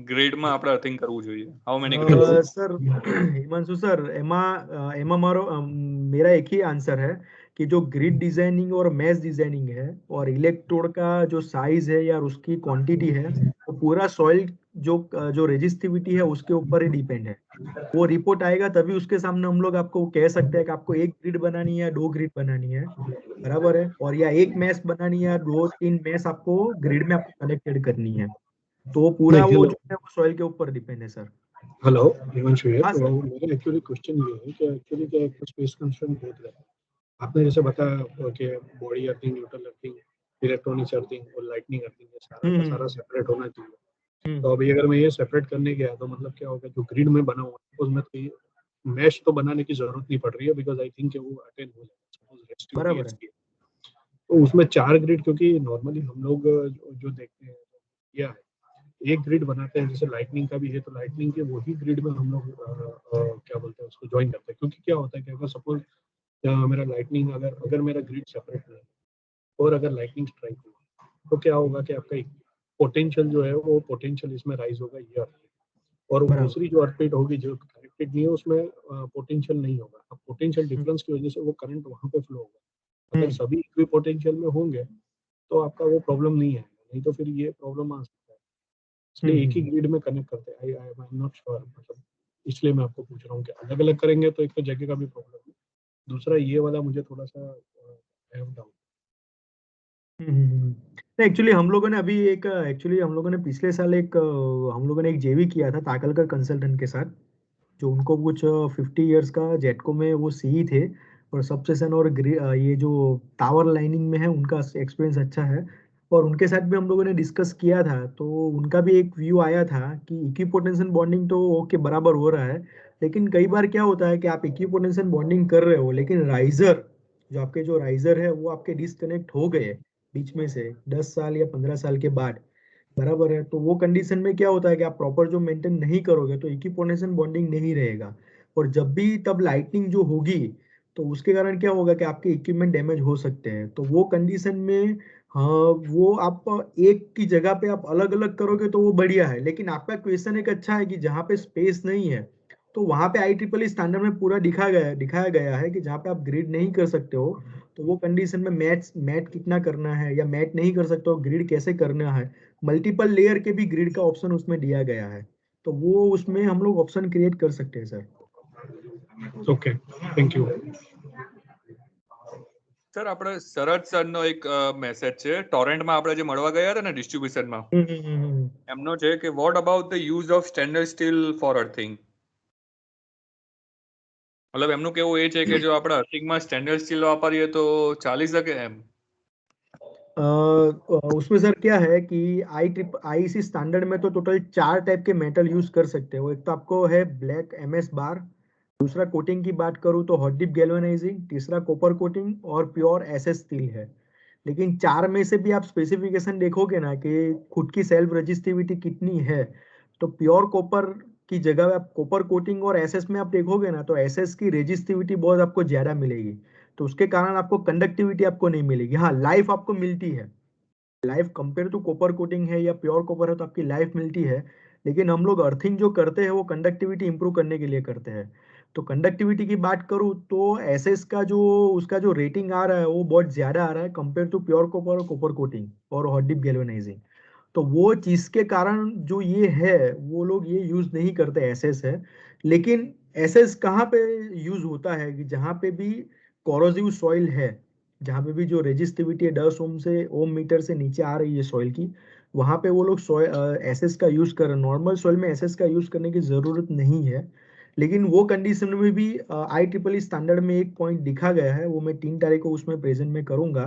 S3: ગ્રેડમાં આપણે અર્થિંગ કરવું જોઈએ? How many grade?
S1: Sir Himanshu sir, एमा मेरा एक ही आंसर है कि जो ग्रिड डिजाइनिंग और मैश डिजाइनिंग है और इलेक्ट्रोड का जो साइज है या उसकी क्वांटिटी है, वो पूरा सॉइल जो रेजिस्टिविटी है उसके ऊपर ही डिपेंड है। वो रिपोर्ट आएगा तभी उसके सामने हम लोग आपको कह सकते हैं कि आपको 1 ग्रिड बनानी है या 2 ग्रिड बनानी है, बराबर है, और या 1 मैश बनानी है या 2-3 मैश आपको ग्रिड में आपको कनेक्टेड करनी है। तो वो पूरा
S7: नहीं,
S1: वो
S7: हेलो।
S1: जो है वो सॉइल के ऊपर डिपेंड है सर।
S7: हेलो हिमांशु है।
S1: हाँ
S7: तो
S1: सर।
S7: मेरा एक्चुअली क्वेश्चन ये है कि एक्चुअली क्या है, स्पेस कंस्ट्रेंट बहुत रहता है। आपने जैसे बताया कि body earthing, neutral earthing, electronics earthing और लाइटनिंग अर्थिंग, ये सारा का सारा सेपरेट होना चाहिए। तो अभी अगर मैं ये सेपरेट करने गया तो मतलब क्या होगा, जो ग्रिड में बना हुआ है उसमें तो ये मैश तो बनाने की जरूरत नहीं पड़ रही है, बिकॉज आई थिंक वो अटेंड हो जाएगा। सपोज रेजिस्टिविटी
S1: बराबर है।
S7: ऐसी है तो उसमें 4 ग्रिड, क्योंकि नॉर्मली हम लोग जो देखते हैं क्या है, एक ग्रिड बनाते हैं। जैसे लाइटनिंग का भी है तो लाइटनिंग के वही ग्रिड में हम लोग क्या बोलते हैं उसको ज्वाइन करते हैं। क्योंकि क्या होता है कि अगर सपोज मेरा लाइटनिंग अगर मेरा ग्रिड सेपरेट नहीं है और अगर लाइटनिंग स्ट्राइक हुआ तो क्या होगा कि आपका पोटेंशियल जो है वो पोटेंशियल इसमें राइज होगा, ये अर्थ, और
S1: बराबर।
S7: दूसरी जो अर्थ होगी जो कनेक्टेड नहीं है उसमें पोटेंशियल नहीं होगा। अब पोटेंशियल डिफरेंस की वजह से वो करंट वहां पे फ्लो होगा। अगर सभी इक्वी पोटेंशियल में होंगे तो आपका वो प्रॉब्लम नहीं है, नहीं तो फिर ये प्रॉब्लम आ सकता है। इसलिए एक ही ग्रिड में कनेक्ट करते हैं। आई एम नॉट श्योर, मतलब इसलिए मैं आपको पूछ रहा हूँ कि अलग अलग करेंगे तो एक तो जगह का भी प्रॉब्लम है, दूसरा ये वाला मुझे थोड़ा सा डाउट।
S1: एक्चुअली हम लोगों ने अभी एक एक्चुअली हम लोगों ने पिछले साल एक हम लोगों ने एक जेवी किया था ताकलकर कंसल्टेंट के साथ, जो उनको कुछ 50 इयर्स का जेटको में वो सीई थे, और सबसेशन और ये जो टावर लाइनिंग में है उनका एक्सपीरियंस अच्छा है, और उनके साथ भी हम लोगों ने डिस्कस किया था। तो उनका भी एक व्यू आया था कि इक्विपोटेंशियल बॉन्डिंग तो ओके बराबर हो रहा है, लेकिन कई बार क्या होता है कि आप इक्विपोटेंशियल बॉन्डिंग कर रहे हो लेकिन राइजर जो आपके जो राइजर है वो आपके डिस्कनेक्ट हो गए बीच में से 10 साल या 15 साल के बाद, बराबर है। तो वो कंडीशन में क्या होता है कि आप प्रॉपर जो मेंटेन नहीं करोगे तो इक्विपोटेंशियल बॉन्डिंग नहीं रहेगा, और जब भी तब लाइटनिंग जो होगी तो उसके कारण क्या होगा कि आपके इक्विपमेंट डैमेज हो सकते हैं। तो वो कंडीशन में हाँ, वो आप एक की जगह पे आप अलग अलग करोगे तो वो बढ़िया है, लेकिन आपका क्वेश्चन एक अच्छा है कि जहाँ पे स्पेस नहीं है तो वहां पे IEEE स्टैंडर्ड में पूरा दिखाया गया है कि जहाँ पे आप ग्रिड नहीं कर सकते हो तो वो कंडीशन में मैट कितना करना है, या मैट नहीं कर सकते हो ग्रिड कैसे करना है, मल्टीपल लेयर के भी ग्रिड का ऑप्शन उसमें दिया गया है, तो वो उसमें हम लोग ऑप्शन क्रिएट कर सकते हैं sir.
S7: Okay, thank you.
S3: Sir આપણે શરદ સરનો એક મેસેજ છે ટોરેન્ટમાં આપણે જે મળવા ગયા હતા ને ડિસ્ટ્રીબ્યુશનમાં, એમનો છે કે what about the use of stainless steel for earthing? मतलब એમનું કેવું એ છે કે જો આપણે અર્થિંગમાં સ્ટેનલેસ સ્ટીલ વાપરીએ તો ચાલી શકે એમ?
S1: उसमें सर क्या है कि IEC स्टैंडर्ड में तो टोटल 4 टाइप के मेटल यूज कर सकते हो। एक तो आपको है ब्लैक MS बार, दूसरा कोटिंग की बात करूँ तो हॉट डिप गैल्वेनाइजिंग, तीसरा कॉपर कोटिंग और प्योर SS स्टील है। लेकिन 4 में से भी आप स्पेसिफिकेशन देखोगे ना कि खुद की सेल्फ रेजिस्टिविटी कितनी है, तो प्योर कॉपर की जगह आप कॉपर कोटिंग और SS में आप देखोगे ना तो SS की रेजिस्टिविटी बहुत आपको ज्यादा मिलेगी, तो उसके कारण आपको कंडक्टिविटी आपको नहीं मिलेगी। हाँ, लाइफ आपको मिलती है, life compare to copper coating है या प्योर कॉपर है तो आपकी लाइफ मिलती है, लेकिन हम लोग अर्थिंग जो करते हैं वो कंडक्टिविटी इंप्रूव करने के लिए करते हैं। तो कंडक्टिविटी की बात करूँ तो एसएस का जो उसका जो रेटिंग आ रहा है वो बहुत ज्यादा आ रहा है कंपेयर टू प्योर कॉपर और कॉपर कोटिंग और हॉट डिप गैल्वेनाइजिंग। तो वो चीज के कारण जो ये है वो लोग ये यूज नहीं करते एसएस है, लेकिन एसएस कहाँ पे यूज होता है कि जहाँ पे भी कोरोसिव सॉइल है, जहाँ पे भी जो रेजिस्टिविटी है 10 ओम मीटर से नीचे आ रही है सॉइल की, वहां पे वो लोग एसएस का यूज कर रहे हैं। नॉर्मल सॉइल में एसएस का यूज करने की जरूरत नहीं है, लेकिन वो कंडीशन में भी IEEE स्टैंडर्ड में एक पॉइंट दिखा गया है, वो मैं 3 तारीख को उसमें प्रेजेंट में करूंगा,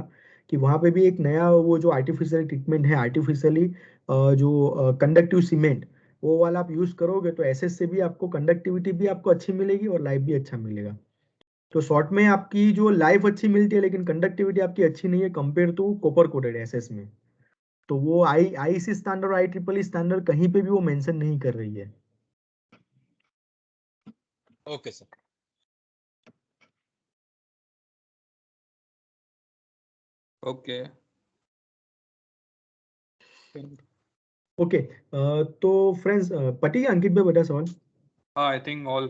S1: कि वहां पे भी एक नया वो जो आर्टिफिशियल ट्रीटमेंट है, आर्टिफिशियली जो कंडक्टिव सीमेंट, वो वाला आप यूज करोगे तो एसएस से भी आपको कंडक्टिविटी भी आपको अच्छी मिलेगी और लाइफ भी अच्छा मिलेगा। तो शॉर्ट में आपकी जो लाइफ अच्छी मिलती है, लेकिन कंडक्टिविटी आपकी अच्छी नहीं है compare to copper coated SS में। तो वो IEC स्टैंडर्ड और IEEE स्टैंडर्ड कहीं पे भी वो मेंशन नहीं कर रही है।
S8: Okay sir.
S3: ओके
S1: ओके, तो फ्रेंड्स पटी अंकित भाई बता सवाल।
S3: हाँ, I think all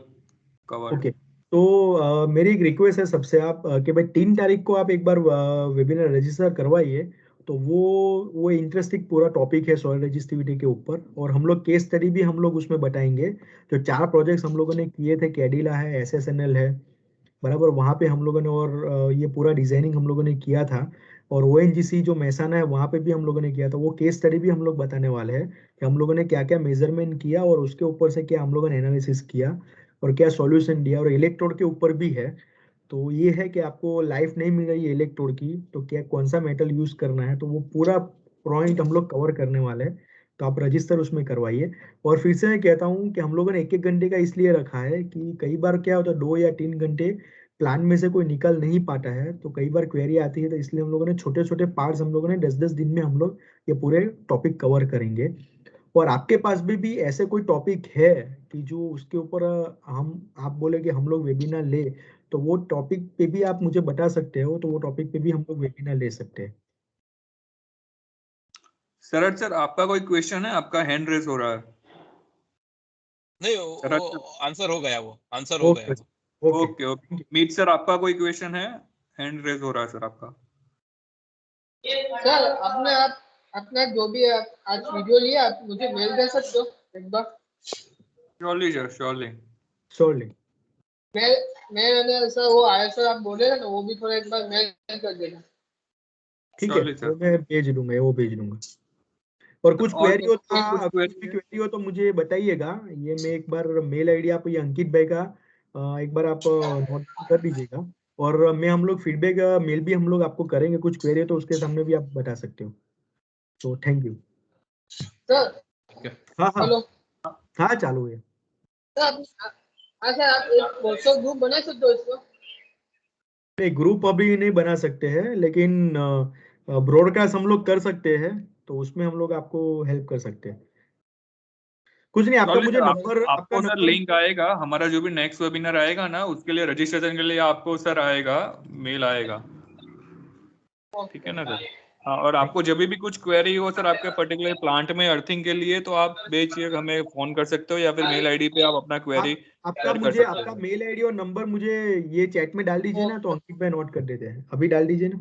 S3: covered.
S1: Okay, तो मेरी एक रिक्वेस्ट है सबसे आप कि भाई 3 तारीख को आप एक बार वेबिनार रजिस्टर करवाइए। तो वो इंटरेस्टिंग पूरा टॉपिक है सॉइल रजिस्टिविटी के ऊपर, और हम लोग केस स्टडी भी हम लोग उसमें बताएंगे। जो 4 प्रोजेक्ट्स हम लोगों ने किए थे, कैडिला है, SSNL है, बराबर, वहाँ पे हम लोगों ने, और ये पूरा डिजाइनिंग हम लोगों ने किया था। और ONGC जो महसाना है वहाँ पे भी हम लोगों ने किया था। वो केस स्टडी भी हम लोग बताने वाले हैं कि हम लोगों ने क्या क्या मेजरमेंट किया और उसके ऊपर से क्या हम लोगों ने एनालिसिस किया और क्या सॉल्यूशन दिया, और इलेक्ट्रोड के ऊपर भी है। तो ये है कि आपको लाइफ नहीं मिल रही है इलेक्ट्रोड की, तो क्या कौन सा मेटल यूज करना है, तो वो पूरा पॉइंट हम लोग कवर करने वाले हैं। तो आप रजिस्टर उसमें करवाइए। और फिर से मैं कहता हूँ कि हम लोगों ने 1-1 घंटे का इसलिए रखा है कि कई बार क्या होता है 2 या 3 घंटे प्लान में से कोई निकल नहीं पाता है, तो कई बार क्वेरी आती है, तो इसलिए हम लोगों ने छोटे छोटे पार्ट्स हम लोगों ने 10-10 दिन में हम लोग ये पूरे टॉपिक कवर करेंगे। और आपके पास भी ऐसे कोई टॉपिक है कि जो उसके ऊपर हम आप बोले कि हम लोग वेबिनार ले, तो वो टॉपिक पे भी आप मुझे बता सकते हो, तो वो टॉपिक पे भी हम लोग वेबिनार ले सकते हैं।
S3: शरद सर, आपका कोई क्वेश्चन है? आपका हैंड रेज हो रहा है।
S8: नहीं,
S3: शरद
S8: वो
S3: सर,
S8: आंसर हो गया, वो आंसर हो गया
S1: ओके
S8: वो।
S1: Okay.
S3: Okay okay. Meet sir, आपका कोई क्वेश्चन है? हैंड रेज हो रहा है सर आपका।
S5: सर अपने आप अपना जो भी आप आज वीडियो लिया, आप मुझे मेल दे सकते हो एक बार?
S3: Surely sir, surely.
S1: श्योरली।
S5: मैं सर वो आया सर, आप बोले ना, वो भी थोड़ा एक बार मेल कर देना।
S1: ठीक है,
S3: श्योरली
S1: वो
S3: सर।
S1: मैं भेज दूंगा, वो भेज दूंगा। और कुछ
S3: और
S1: क्वेरी होता,
S3: कुछ
S1: कुछ भी
S3: क्वेरी है?
S1: क्वेरी हो तो मुझे बताइएगा। ये मैं एक बार मेल आईडी आप ये अंकित भाई का एक बार आप नोट कर दीजिएगा। और मैं हम लोग फीडबैक मेल भी हम लोग आपको करेंगे, कुछ क्वेरी हो तो उसके सामने भी आप बता सकते हो। तो थैंक यू।
S5: सर
S1: हाँ हाँ
S5: हेलो
S1: हाँ, चालू है।
S5: सर, हाँ सर, आप एक व्हाट्सएप ग्रुप बना सकते हो इसको?
S1: नहीं, ग्रुप अभी नहीं बना सकते हैं, लेकिन ब्रॉडकास्ट हम लोग कर सकते हैं, तो उसमें हम लोग आपको हेल्प कर सकते हैं। कुछ नहीं, आपका
S3: श्योरली
S1: मुझे
S3: सर,
S1: नंबर, आपका
S3: आपको सर
S1: नंबर।
S3: लिंक आएगा। हमारा जो भी नेक्स्ट वेबिनार आएगा ना, उसके लिए रजिस्ट्रेशन के लिए आपको सर आएगा, मेल आएगा। ठीक है ना सर? हाँ, और आपको जब भी कुछ क्वेरी हो सर आपके पर्टिकुलर प्लांट में अर्थिंग के लिए, तो आप बेझिझक हमें फोन कर सकते हो, या फिर मेल आईडी पे आप अपना क्वेरी
S1: आप आपका
S3: शेयर कर
S1: मुझे
S3: सकते
S1: आपका
S3: हो।
S1: मेल आईडी और नंबर मुझे ये चैट में डाल दीजिए ना, तो अंकित भाई नोट कर देते हैं। अभी डाल दीजिए ना।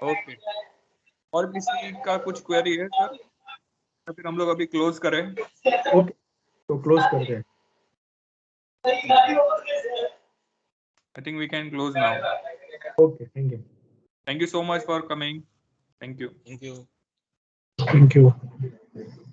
S3: ओके। और किसी का कुछ क्वेरी है सर, या फिर हम लोग अभी क्लोज करें?
S1: ओके, तो क्लोज करते हैं।
S3: I think we can close now.
S1: Okay, thank you.
S3: Thank you so much for coming. Thank you.
S8: Thank you.
S7: Thank you.